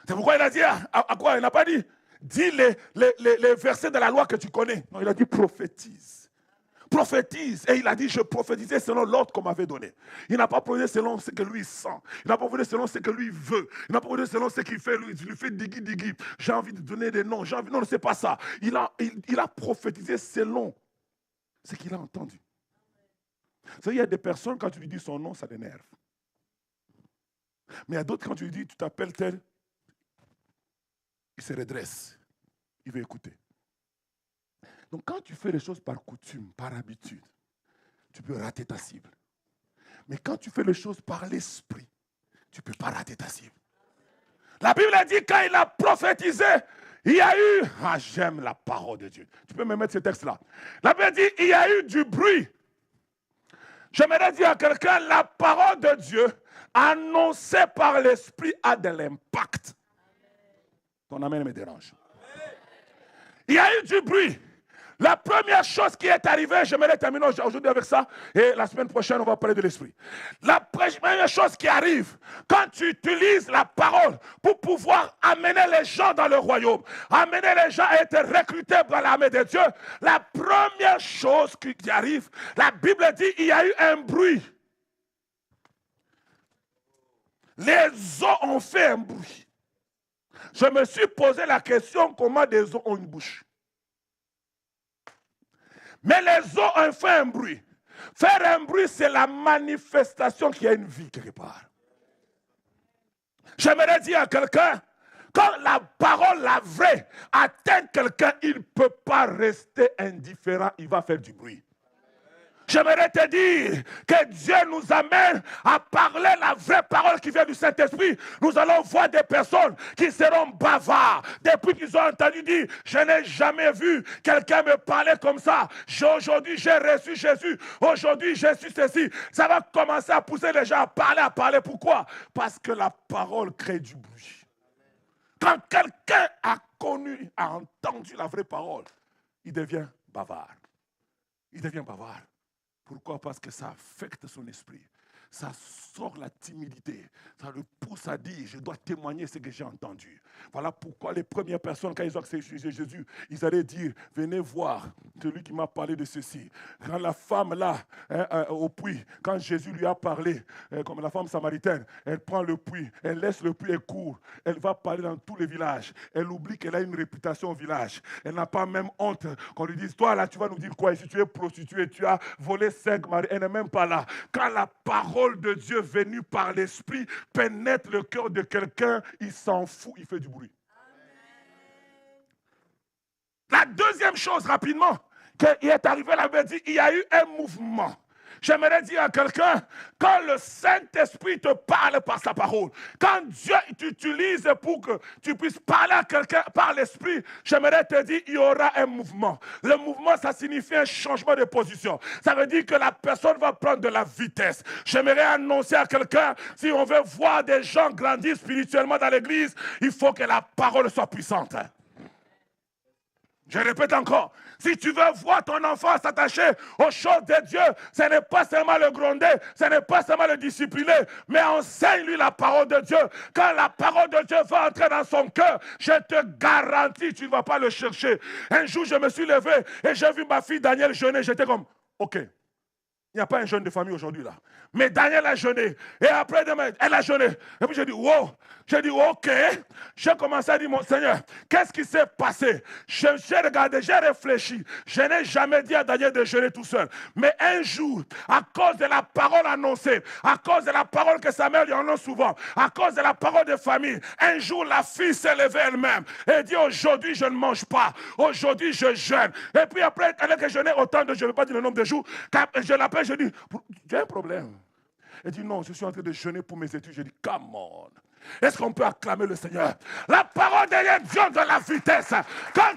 C'est pourquoi il a dit, à quoi? Il n'a pas dit, dis les versets de la loi que tu connais. Non, il a dit prophétise. Prophétise. Et il a dit, je prophétisais selon l'ordre qu'on m'avait donné. Il n'a pas prophétisé selon ce que lui sent. Il n'a pas prophétisé selon ce que lui veut. Il n'a pas prophétisé selon ce qu'il fait. Lui, il lui fait digui. J'ai envie de donner des noms. Non, c'est pas ça. Il a prophétisé selon ce qu'il a entendu. Il y a des personnes, quand tu lui dis son nom, ça l'énerve. Mais il y a d'autres, quand tu lui dis, tu t'appelles tel, il se redresse, il veut écouter. Donc quand tu fais les choses par coutume, par habitude, tu peux rater ta cible. Mais quand tu fais les choses par l'esprit, tu ne peux pas rater ta cible. La Bible a dit, quand il a prophétisé, il y a eu, j'aime la parole de Dieu. Tu peux me mettre ce texte-là. La Bible dit, il y a eu du bruit. J'aimerais dire à quelqu'un, la parole de Dieu, annoncée par l'esprit, a de l'impact. Ton amen me dérange. Il y a eu du bruit. La première chose qui est arrivée, j'aimerais terminer aujourd'hui avec ça, et la semaine prochaine, on va parler de l'esprit. La première chose qui arrive, quand tu utilises la parole pour pouvoir amener les gens dans le royaume, amener les gens à être recrutés dans l'armée de Dieu, la première chose qui arrive, la Bible dit, il y a eu un bruit. Les eaux ont fait un bruit. Je me suis posé la question, comment des eaux ont une bouche? Mais les eaux ont fait un bruit. Faire un bruit, c'est la manifestation qu'il y a une vie quelque part. J'aimerais dire à quelqu'un, quand la parole, la vraie, atteint quelqu'un, il ne peut pas rester indifférent, il va faire du bruit. J'aimerais te dire que Dieu nous amène à parler la vraie parole qui vient du Saint-Esprit. Nous allons voir des personnes qui seront bavards. Depuis qu'ils ont entendu dire, je n'ai jamais vu quelqu'un me parler comme ça. Aujourd'hui, j'ai reçu Jésus. Aujourd'hui, j'ai su ceci. Ça va commencer à pousser les gens à parler. Pourquoi? Parce que la parole crée du bruit. Quand quelqu'un a connu, a entendu la vraie parole, il devient bavard. Il devient bavard. Pourquoi? Parce que ça affecte son esprit. Ça sort la timidité. Ça le pousse à dire, je dois témoigner ce que j'ai entendu. Voilà pourquoi les premières personnes, quand ils ont accepté Jésus, ils allaient dire, venez voir celui qui m'a parlé de ceci. Quand la femme là, au puits, quand Jésus lui a parlé, comme la femme samaritaine, elle prend le puits, elle laisse le puits et court. Elle va parler dans tous les villages. Elle oublie qu'elle a une réputation au village. Elle n'a pas même honte qu'on lui dise, toi là, tu vas nous dire quoi? Si tu es prostituée, tu as volé 5 maris, elle n'est même pas là. Quand la parole de Dieu venue par l'esprit pénètre le cœur de quelqu'un, il s'en fout, il fait du bruit. La deuxième chose rapidement qu'il est arrivé, la Bible dit, il y a eu un mouvement. J'aimerais dire à quelqu'un, quand le Saint-Esprit te parle par sa parole, quand Dieu t'utilise pour que tu puisses parler à quelqu'un par l'Esprit, j'aimerais te dire, il y aura un mouvement. Le mouvement, ça signifie un changement de position. Ça veut dire que la personne va prendre de la vitesse. J'aimerais annoncer à quelqu'un, si on veut voir des gens grandir spirituellement dans l'église, il faut que la parole soit puissante. Je répète encore, si tu veux voir ton enfant s'attacher aux choses de Dieu, ce n'est pas seulement le gronder, ce n'est pas seulement le discipliner, mais enseigne-lui la parole de Dieu. Quand la parole de Dieu va entrer dans son cœur, je te garantis, tu ne vas pas le chercher. Un jour, je me suis levé et j'ai vu ma fille Danielle jeûner, j'étais comme, ok. Il n'y a pas un jeûne de famille aujourd'hui là. Mais Daniel a jeûné. Et après demain, elle a jeûné. Et puis j'ai dit, wow. J'ai dit, ok. J'ai commencé à dire, mon Seigneur, qu'est-ce qui s'est passé? J'ai regardé, j'ai réfléchi. Je n'ai jamais dit à Daniel de jeûner tout seul. Mais un jour, à cause de la parole annoncée, à cause de la parole que sa mère lui annonce souvent, à cause de la parole de famille, un jour, la fille s'est levée elle-même et dit, aujourd'hui, je ne mange pas. Aujourd'hui, je jeûne. Et puis après, elle a jeûné autant de, je ne vais pas dire le nombre de jours, je l'appelle, je dis, j'ai un problème. Elle dit, non, je suis en train de jeûner pour mes études. Je dis, come on. Est-ce qu'on peut acclamer le Seigneur? La parole de Dieu vient de la vitesse. Quand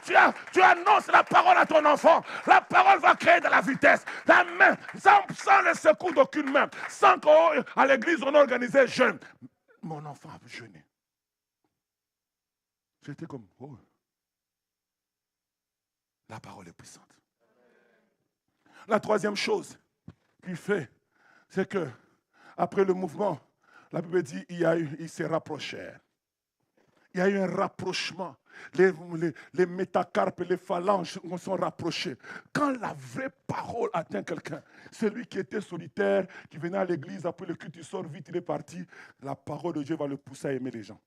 tu annonces la parole à ton enfant, la parole va créer de la vitesse. La main, sans le secours d'aucune main, sans qu'à l'église on organisait un jeûne. Mon enfant a jeûné. J'étais comme, oh. La parole est puissante. La troisième chose qu'il fait, c'est que après le mouvement, la Bible dit ils se rapprochèrent. Il y a eu un rapprochement. Les métacarpes et les phalanges sont rapprochés. Quand la vraie parole atteint quelqu'un, celui qui était solitaire, qui venait à l'église, après le culte, il sort vite, il est parti, la parole de Dieu va le pousser à aimer les gens.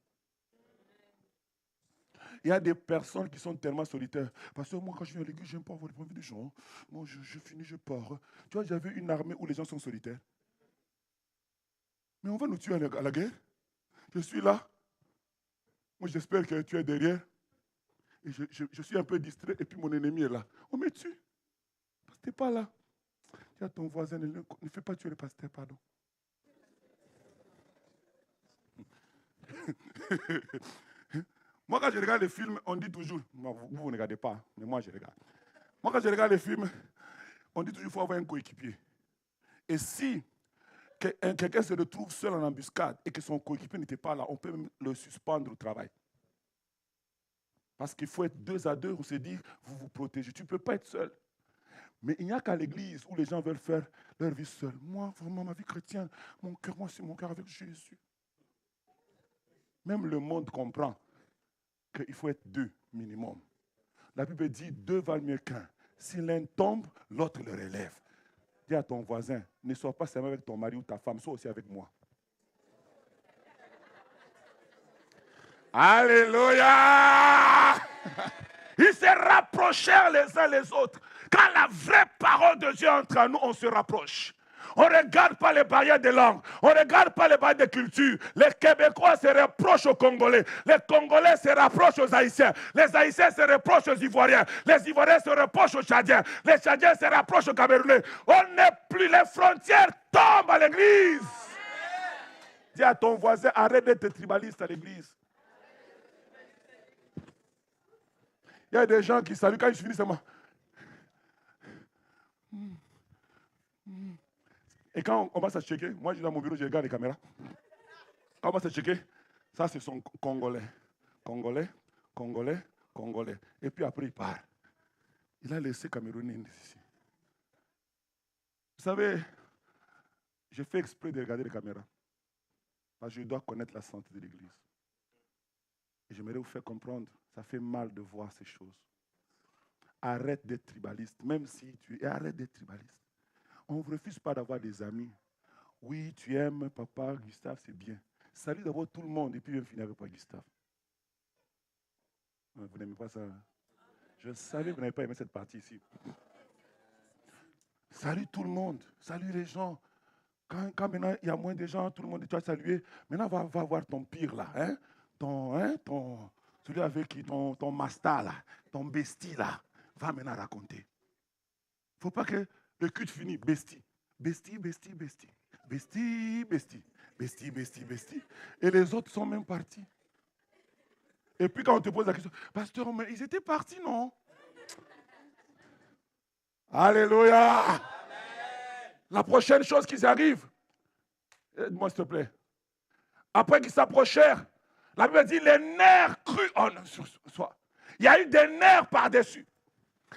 Il y a des personnes qui sont tellement solitaires. Parce que moi, quand je viens à l'église, je n'aime pas avoir les des gens. Moi, je finis, je pars. Tu vois, j'avais une armée où les gens sont solitaires. Mais on va nous tuer à la guerre. Je suis là. Moi, j'espère que tu es derrière. Et je suis un peu distrait. Et puis, mon ennemi est là. On me tue. Parce que tu n'es pas là. Dis à ton voisin, ne fais pas tuer le pasteur, pardon. Moi, quand je regarde les films, on dit toujours, vous ne regardez pas, mais moi, je regarde. Moi, quand je regarde les films, on dit toujours qu'il faut avoir un coéquipier. Et si quelqu'un se retrouve seul en embuscade et que son coéquipier n'était pas là, on peut même le suspendre au travail. Parce qu'il faut être 2 à 2, on se dit, vous vous protégez. Tu ne peux pas être seul. Mais il n'y a qu'à l'église où les gens veulent faire leur vie seule. Moi, vraiment, ma vie chrétienne, mon cœur, moi, c'est mon cœur avec Jésus. Même le monde comprend qu'il faut être 2 minimum. La Bible dit 2 valent mieux qu'un. Si l'un tombe, l'autre le relève. Dis à ton voisin, ne sois pas seulement avec ton mari ou ta femme, sois aussi avec moi. Alléluia! Ils se rapprochèrent les uns les autres. Quand la vraie parole de Dieu entre en nous, on se rapproche. On ne regarde pas les barrières de langue. On ne regarde pas les barrières de culture. Les Québécois se rapprochent aux Congolais. Les Congolais se rapprochent aux Haïtiens. Les Haïtiens se rapprochent aux Ivoiriens. Les Ivoiriens se rapprochent aux Tchadiens. Les Tchadiens se rapprochent aux Camerounais. On n'est plus, les frontières tombent à l'église. Dis à ton voisin, arrête d'être tribaliste à l'église. Il y a des gens qui saluent quand ils finissent seulement. Et quand on va se checker, moi je suis dans mon bureau, je regarde les caméras. Quand on va se checker, ça c'est son Congolais. Congolais, Congolais, Congolais. Et puis après il part. Il a laissé Camerounais ici. Vous savez, je fais exprès de regarder les caméras. Parce que je dois connaître la santé de l'église. Et j'aimerais vous faire comprendre, ça fait mal de voir ces choses. Arrête d'être tribaliste, même si tu es, arrête d'être tribaliste. On ne refuse pas d'avoir des amis. Oui, tu aimes papa, Gustave, c'est bien. Salut d'abord tout le monde et puis viens finir avec papa Gustave. Vous n'aimez pas ça? Je savais que vous n'avez pas aimé cette partie ici. Salut tout le monde, salut les gens. Quand maintenant il y a moins de gens, tout le monde doit saluer. Maintenant, va voir ton pire là. Hein? Celui avec qui, ton master là, ton bestie là. Va maintenant raconter. ne faut pas que le culte finisse. Bestie. Bestie, bestie, bestie. Bestie, bestie. Bestie, bestie, bestie. Et les autres sont même partis. Et puis quand on te pose la question, pasteur, mais ils étaient partis, non? Alléluia. Amen. La prochaine chose qui arrive, aide-moi s'il te plaît. Après qu'ils s'approchèrent, la Bible dit les nerfs crus en soi. Il y a eu des nerfs par-dessus.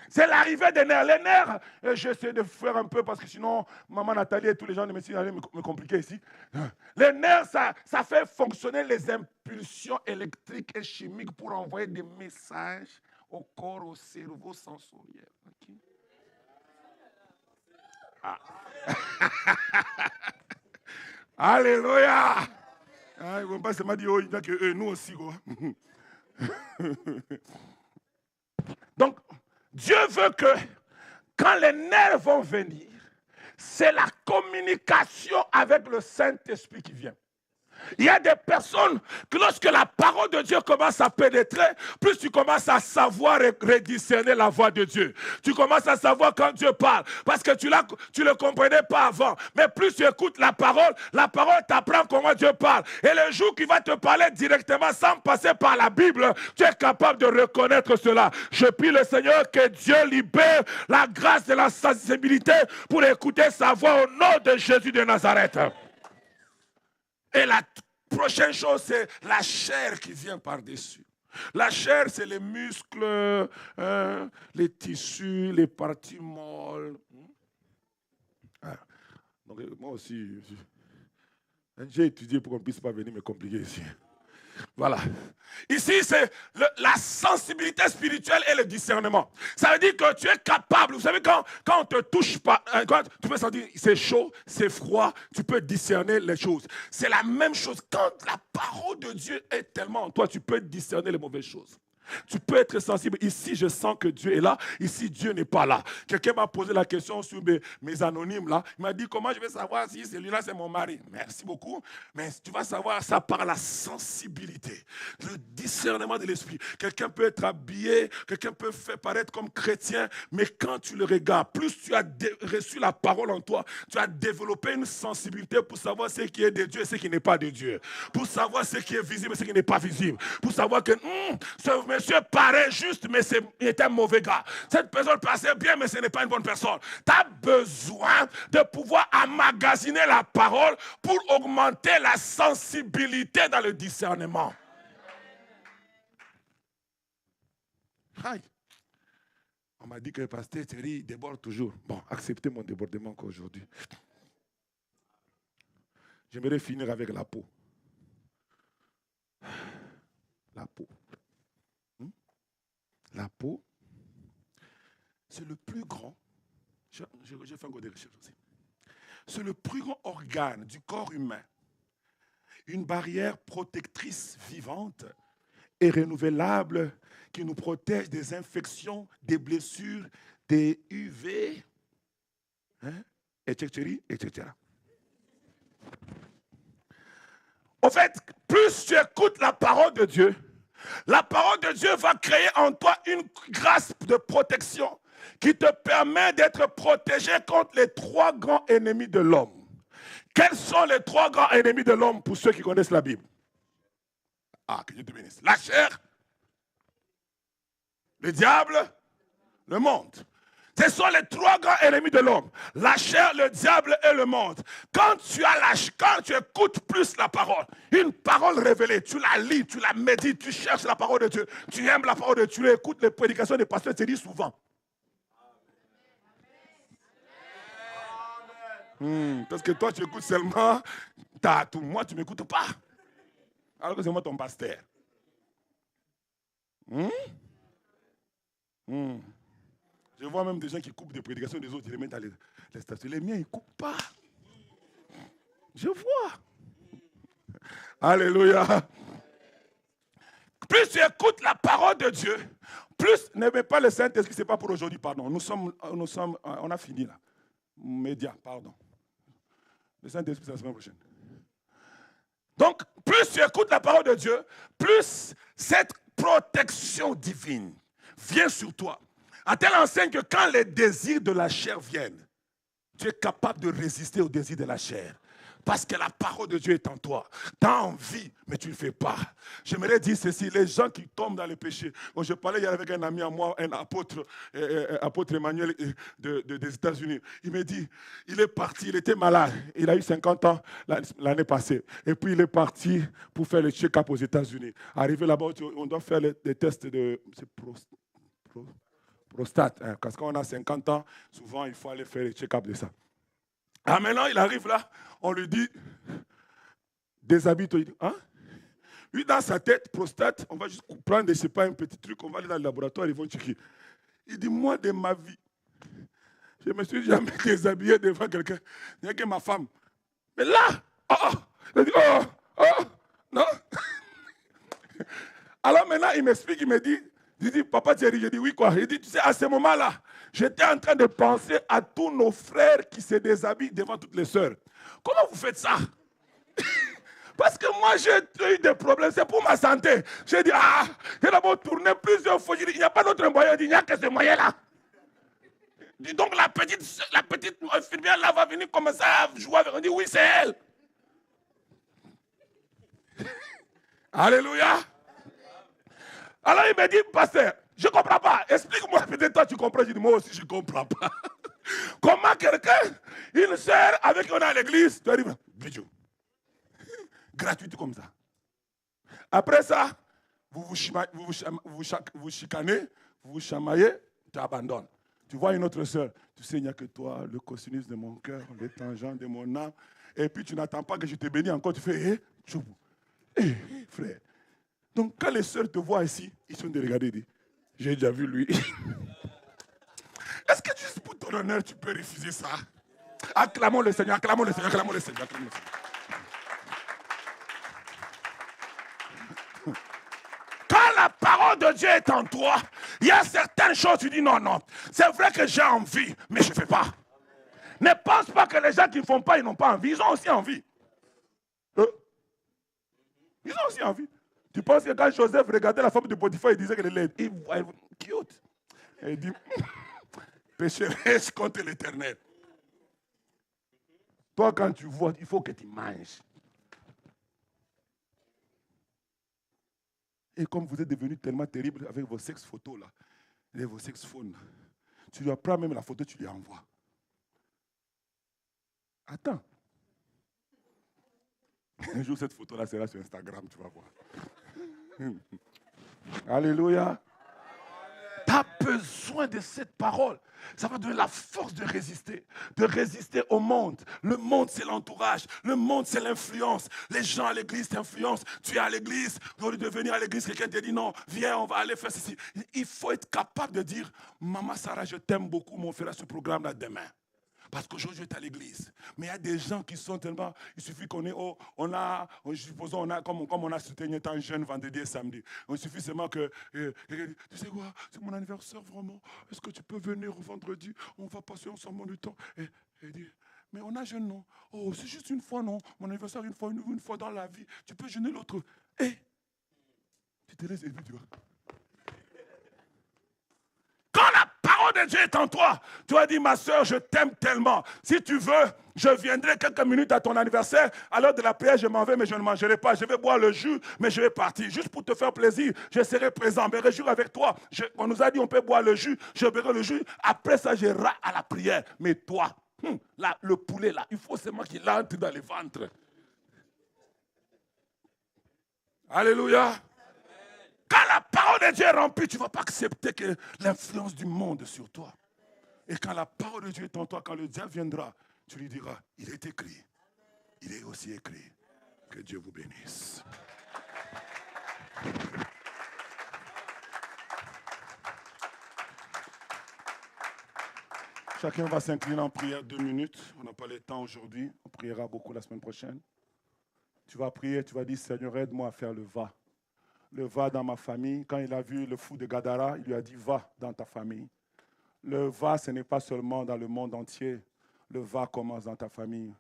C'est l'arrivée des nerfs. Les nerfs, j'essaie de faire un peu parce que sinon, maman Nathalie et tous les gens de médecine allaient me compliquer ici. Les nerfs, ça fait fonctionner les impulsions électriques et chimiques pour envoyer des messages au corps, au cerveau sensoriel. Okay? Ah. Alléluia. Ah, ils vont pas se dire, oh, il y a que nous aussi. Quoi. Donc, Dieu veut que quand les nerfs vont venir, c'est la communication avec le Saint-Esprit qui vient. Il y a des personnes que lorsque la parole de Dieu commence à pénétrer, plus tu commences à savoir et rediscerner la voix de Dieu. Tu commences à savoir quand Dieu parle, parce que tu ne le comprenais pas avant. Mais plus tu écoutes la parole t'apprend comment Dieu parle. Et le jour qu'il va te parler directement sans passer par la Bible, tu es capable de reconnaître cela. Je prie le Seigneur que Dieu libère la grâce et la sensibilité pour écouter sa voix au nom de Jésus de Nazareth. Et la prochaine chose, c'est la chair qui vient par-dessus. La chair, c'est les muscles, les tissus, les parties molles. Donc, moi aussi, j'ai étudié pour qu'on ne puisse pas venir me compliquer ici. Voilà. Ici, c'est la sensibilité spirituelle et le discernement. Ça veut dire que tu es capable. Vous savez, quand on ne te touche pas, quand tu peux sentir c'est chaud, c'est froid, tu peux discerner les choses. C'est la même chose. Quand la parole de Dieu est tellement en toi, tu peux discerner les mauvaises choses. Tu peux être sensible. Ici, je sens que Dieu est là. Ici, Dieu n'est pas là. Quelqu'un m'a posé la question sur mes anonymes là. Il m'a dit, comment je vais savoir si celui-là, c'est mon mari? Merci beaucoup. Mais tu vas savoir ça par la sensibilité, le discernement de l'esprit. Quelqu'un peut être habillé, quelqu'un peut faire paraître comme chrétien, mais quand tu le regardes, plus tu as reçu la parole en toi, tu as développé une sensibilité pour savoir ce qui est de Dieu et ce qui n'est pas de Dieu. Pour savoir ce qui est visible et ce qui n'est pas visible. Pour savoir que ce monsieur paraît juste, mais il est un mauvais gars. Cette personne passait bien, mais ce n'est pas une bonne personne. Tu as besoin de pouvoir emmagasiner la parole pour augmenter la sensibilité dans le discernement. Aïe. On m'a dit que le pasteur Thierry déborde toujours. Bon, acceptez mon débordement qu'aujourd'hui. J'aimerais finir avec la peau. La peau. La peau, c'est le plus grand, j'ai fait un peu de recherche aussi, c'est le plus grand organe du corps humain. Une barrière protectrice vivante et renouvelable qui nous protège des infections, des blessures, des UV, etc., etc. En fait, plus tu écoutes la parole de Dieu, la parole de Dieu va créer en toi une grâce de protection qui te permet d'être protégé contre les 3 grands ennemis de l'homme. Quels sont les 3 grands ennemis de l'homme pour ceux qui connaissent la Bible? Ah, que Dieu te bénisse. La chair, le diable, le monde. Ce sont les 3 grands ennemis de l'homme. La chair, le diable et le monde. Quand tu écoutes plus la parole, une parole révélée, tu la lis, tu la médites, tu cherches la parole de Dieu, tu aimes la parole de Dieu, tu écoutes les prédications des pasteurs, tu dis souvent. Parce que toi, tu écoutes seulement, moi, tu ne m'écoutes pas. Alors que c'est moi ton pasteur. Je vois même des gens qui coupent des prédications des autres, ils les mettent dans les statuts. Les miens, ils ne coupent pas. Je vois. Alléluia. Plus tu écoutes la parole de Dieu, plus n'aimez pas le Saint-Esprit, ce n'est pas pour aujourd'hui, pardon. On a fini là. Média, pardon. Le Saint-Esprit, c'est la semaine prochaine. Donc, plus tu écoutes la parole de Dieu, plus cette protection divine vient sur toi. À telle enseigne que quand les désirs de la chair viennent, tu es capable de résister aux désirs de la chair. Parce que la parole de Dieu est en toi. Tu as envie, mais tu ne le fais pas. J'aimerais dire ceci, les gens qui tombent dans le péché. Quand je parlais hier avec un ami à moi, un apôtre, apôtre Emmanuel des États-Unis. Il me dit, il est parti, il était malade. Il a eu 50 ans l'année passée. Et puis il est parti pour faire le check-up aux États-Unis. Arrivé là-bas, on doit faire des tests de prostate. Hein, parce qu'on a 50 ans, souvent il faut aller faire le check-up de ça. Ah, maintenant, il arrive là, on lui dit, déshabille-toi. Hein? Lui, dans sa tête, prostate, on va juste prendre, je sais pas, un petit truc, on va aller dans le laboratoire, ils vont checker. Il dit, moi, de ma vie, je ne me suis jamais déshabillé devant quelqu'un, rien que ma femme. Mais là, il dit, non. Alors maintenant, il m'explique, il me dit, papa Thierry, je dis, oui quoi. Il dit, tu sais, à ce moment-là, j'étais en train de penser à tous nos frères qui se déshabillent devant toutes les sœurs. Comment vous faites ça? Parce que moi, j'ai eu des problèmes, c'est pour ma santé. J'ai dit, j'ai d'abord tourné plusieurs fois. J'ai dit, il n'y a pas d'autre moyen. Il dit, il n'y a que ce moyen-là. Dis donc, la petite infirmière là va venir commencer à jouer avec. On dit, oui, c'est elle. Alléluia. Alors il me dit, pasteur, je ne comprends pas. Explique-moi, peut-être toi tu comprends. Je dis, moi aussi je ne comprends pas. Comment quelqu'un, une sœur avec qui on est à l'église, tu arrives, vidéo. Gratuit comme ça. Après ça, vous chicanez, vous vous chamaillez, tu abandonnes. Tu vois une autre sœur, tu sais, il n'y a que toi, le cosinus de mon cœur, le tangent de mon âme. Et puis tu n'attends pas que je te bénisse encore, tu fais, frère. Donc, quand les sœurs te voient ici, ils sont de regarder et disent, j'ai déjà vu lui. Est-ce que juste pour ton honneur, tu peux refuser ça? Acclamons le Seigneur, acclamons le Seigneur, acclamons le Seigneur, acclamons le Seigneur. Quand la parole de Dieu est en toi, il y a certaines choses, tu dis non, non. C'est vrai que j'ai envie, mais je ne fais pas. Ne pense pas que les gens qui ne font pas, ils n'ont pas envie. Ils ont aussi envie. Ils ont aussi envie. Tu penses que quand Joseph regardait la femme de Potiphar, il disait qu'elle est cute. Et il dit, pécheresse contre l'Éternel. Toi, quand tu vois, il faut que tu manges. Et comme vous êtes devenus tellement terribles avec vos sex photos, là, vos sex phones, là, tu lui prends même la photo, tu lui envoies. Attends. Un jour, cette photo-là sera sur Instagram, tu vas voir. Alléluia. Tu as besoin de cette parole. Ça va donner la force de résister au monde. Le monde, c'est l'entourage. Le monde, c'est l'influence. Les gens à l'église t'influencent. Tu es à l'église, au lieu de venir à l'église, quelqu'un te dit non, viens, on va aller faire ceci. Il faut être capable de dire, maman Sarah, je t'aime beaucoup, mais on fera ce programme-là demain. Parce qu'aujourd'hui, tu es à l'église. Mais il y a des gens qui sont tellement... Il suffit qu'on ait... supposons, comme on a soutenu tant jeune vendredi et samedi. Il suffit seulement que... tu sais quoi, c'est mon anniversaire vraiment. Est-ce que tu peux venir au vendredi? On va passer ensemble du temps. Et dit, mais on a jeûné, non? Oh, c'est juste une fois, non? Mon anniversaire, une fois dans la vie. Tu peux jeûner l'autre. Et tu te laisses élever, tu vois. Quand la parole de Dieu est en toi, tu as dit, ma soeur, je t'aime tellement. Si tu veux, je viendrai quelques minutes à ton anniversaire. À l'heure de la prière, je m'en vais, mais je ne mangerai pas. Je vais boire le jus, mais je vais partir. Juste pour te faire plaisir, je serai présent. Mais réjouir avec toi. On nous a dit, on peut boire le jus. Je verrai le jus. Après ça, j'irai à la prière. Mais toi, là, le poulet, là, il faut seulement qu'il entre dans le ventre. Alléluia. Quand la parole de Dieu est remplie, tu ne vas pas accepter que l'influence du monde sur toi. Et quand la parole de Dieu est en toi, quand le diable viendra, tu lui diras, il est écrit. Il est aussi écrit. Que Dieu vous bénisse. Chacun va s'incliner en prière 2 minutes. On n'a pas le temps aujourd'hui. On priera beaucoup la semaine prochaine. Tu vas prier, tu vas dire, Seigneur, aide-moi à faire le va. Le va dans ma famille. Quand il a vu le fou de Gadara, il lui a dit, va dans ta famille. Le va, ce n'est pas seulement dans le monde entier. Le va commence dans ta famille.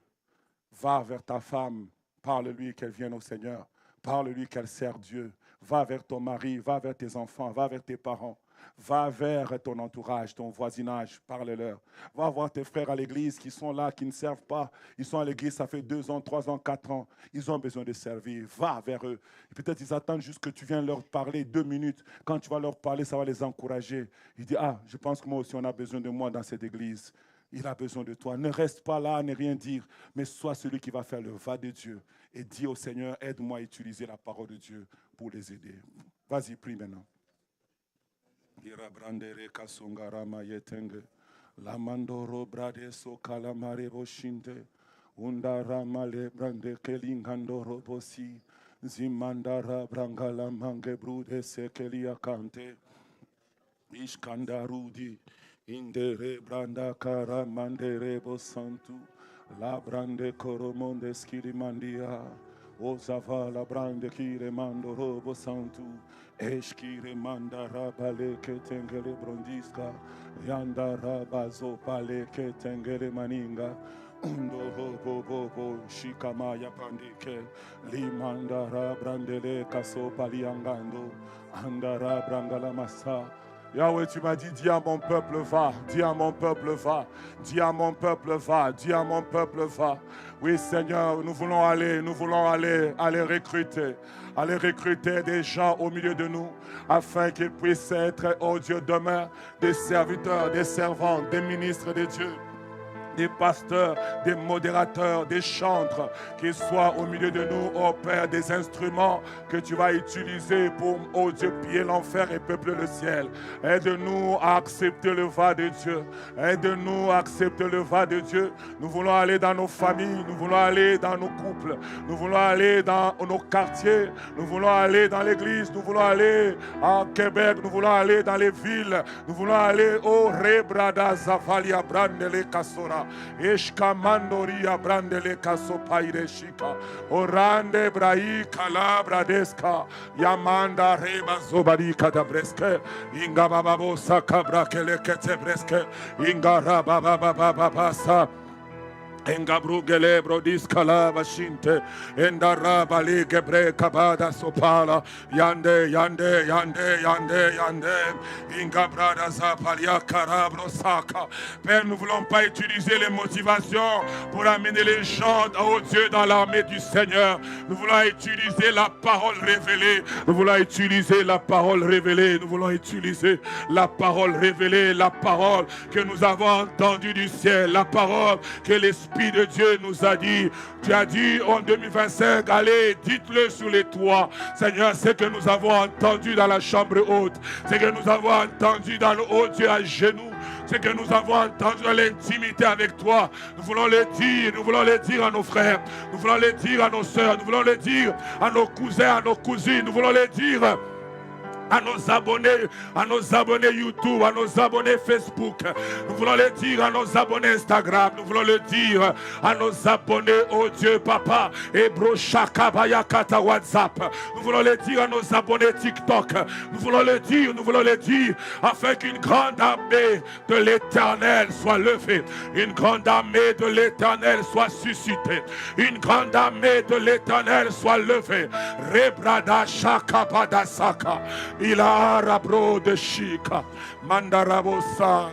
Va vers ta femme. Parle-lui qu'elle vienne au Seigneur. Parle-lui qu'elle sert Dieu. Va vers ton mari, va vers tes enfants, va vers tes parents. Va vers ton entourage, ton voisinage, parle-leur. Va voir tes frères à l'église qui sont là, qui ne servent pas. Ils sont à l'église, ça fait 2 ans, 3 ans, 4 ans. Ils ont besoin de servir. Va vers eux. Peut-être ils attendent juste que tu viennes leur parler 2 minutes. Quand tu vas leur parler, ça va les encourager. Il dit, ah, je pense que moi aussi, on a besoin de moi dans cette église. Il a besoin de toi. Ne reste pas là à ne rien dire, mais sois celui qui va faire le va de Dieu. Et dis au Seigneur, aide-moi à utiliser la parole de Dieu pour les aider. Vas-y, prie maintenant. La mandoro brade so calamare boshinte. Undara male brande kelingandoro bosi. Zimandara brangala mange brude sekelia kante. Ishkandarudi. Indere branda kara mandere bosantu. La brande koromonde skirimandia. Osava la brande kire mando robo santu. Eshkire mandara bale ke tengele brondiska. Yandara bazo bale ke tengele maninga. Undo robo bobo shikamaya pandike. Limandara brandele kaso paliangando. Andara brangala masa. Yahweh, tu m'as dit, dis à mon peuple, va, dis à mon peuple, va, dis à mon peuple, va, dis à mon peuple, va. Oui, Seigneur, nous voulons aller recruter des gens au milieu de nous, afin qu'ils puissent être, oh Dieu, demain, des serviteurs, des servants, des ministres de Dieu. Des pasteurs, des modérateurs, des chantres, qu'ils soient au milieu de nous, oh Père, des instruments que tu vas utiliser pour, oh Dieu, piller l'enfer et peupler le ciel. Aide-nous à accepter le va de Dieu. Aide-nous à accepter le va de Dieu. Nous voulons aller dans nos familles, nous voulons aller dans nos couples, nous voulons aller dans nos quartiers, nous voulons aller dans l'église, nous voulons aller à Québec, nous voulons aller dans les villes, nous voulons aller au Rebrada Zavalia Brandele Kasora. Eshkamandoria brandele kasopaire shika orande brai kalabra deska yamanda reba zobari kadabreske inga bababo sakabra kele ketebreske inga rababa sa Engabrugele brodis kalaba shinte endaraba ligebre kabada sopala yande ingabrada zapalia karabro saka. Père, nous ne voulons pas utiliser les motivations pour amener les gens au Dieu dans l'armée du Seigneur. Nous voulons utiliser la parole révélée. Nous voulons utiliser la parole révélée. Nous voulons utiliser la parole révélée, la parole que nous avons entendue du ciel, la parole que l'Esprit de Dieu nous a dit. Tu as dit en 2025, allez, dites-le sur les toits. Seigneur, ce que nous avons entendu dans la chambre haute, ce que nous avons entendu dans le haut Dieu à genoux, ce que nous avons entendu dans l'intimité avec toi, nous voulons le dire à nos frères, nous voulons le dire à nos sœurs, nous voulons le dire à nos cousins, à nos cousines, nous voulons le dire à nos abonnés YouTube, à nos abonnés Facebook. Nous voulons le dire à nos abonnés Instagram. Nous voulons le dire à nos abonnés, oh Dieu, Papa, Ebro Shakabaya Kata WhatsApp. Nous voulons le dire à nos abonnés TikTok. Nous voulons le dire, afin qu'une grande armée de l'Éternel soit levée. Une grande armée de l'Éternel soit suscitée. Une grande armée de l'Éternel soit levée. Rebrada Shakabada Saka. Il a rabro de Shika, Mandarabosa,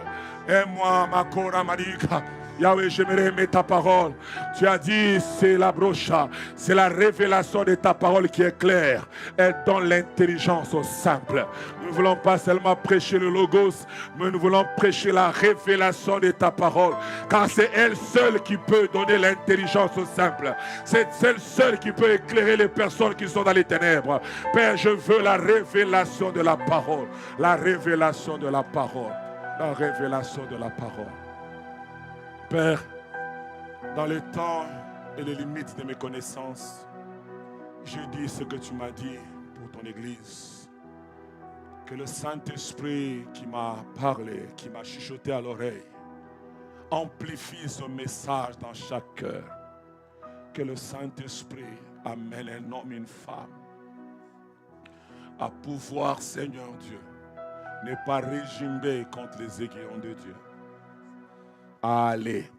et moi, Makora Marika. Yahweh, j'aimerais aimer ta parole. Tu as dit, c'est la brocha, c'est la révélation de ta parole qui est claire. Elle donne l'intelligence aux simples. Nous ne voulons pas seulement prêcher le logos, mais nous voulons prêcher la révélation de ta parole. Car c'est elle seule qui peut donner l'intelligence aux simples. C'est elle seule qui peut éclairer les personnes qui sont dans les ténèbres. Père, je veux la révélation de la parole. La révélation de la parole. La révélation de la parole. Père, dans le temps et les limites de mes connaissances, je dis ce que tu m'as dit pour ton Église. Que le Saint-Esprit qui m'a parlé, qui m'a chuchoté à l'oreille, amplifie ce message dans chaque cœur. Que le Saint-Esprit amène un homme et une femme à pouvoir, Seigneur Dieu, ne pas régimber contre les aiguillons de Dieu. Allez,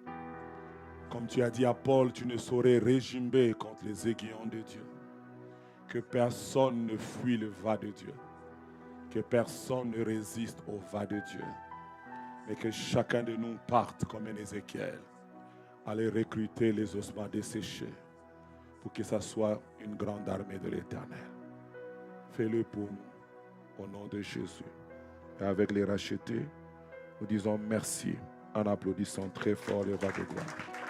comme tu as dit à Paul, tu ne saurais régimber contre les aiguillons de Dieu. Que personne ne fuit le va de Dieu. que personne ne résiste au va de Dieu, mais que chacun de nous parte comme un Ézéchiel, aller recruter les ossements desséchés pour que ça soit une grande armée de l'Éternel. Fais-le pour nous, au nom de Jésus. Et avec les rachetés, nous disons merci en applaudissant très fort le roi de gloire.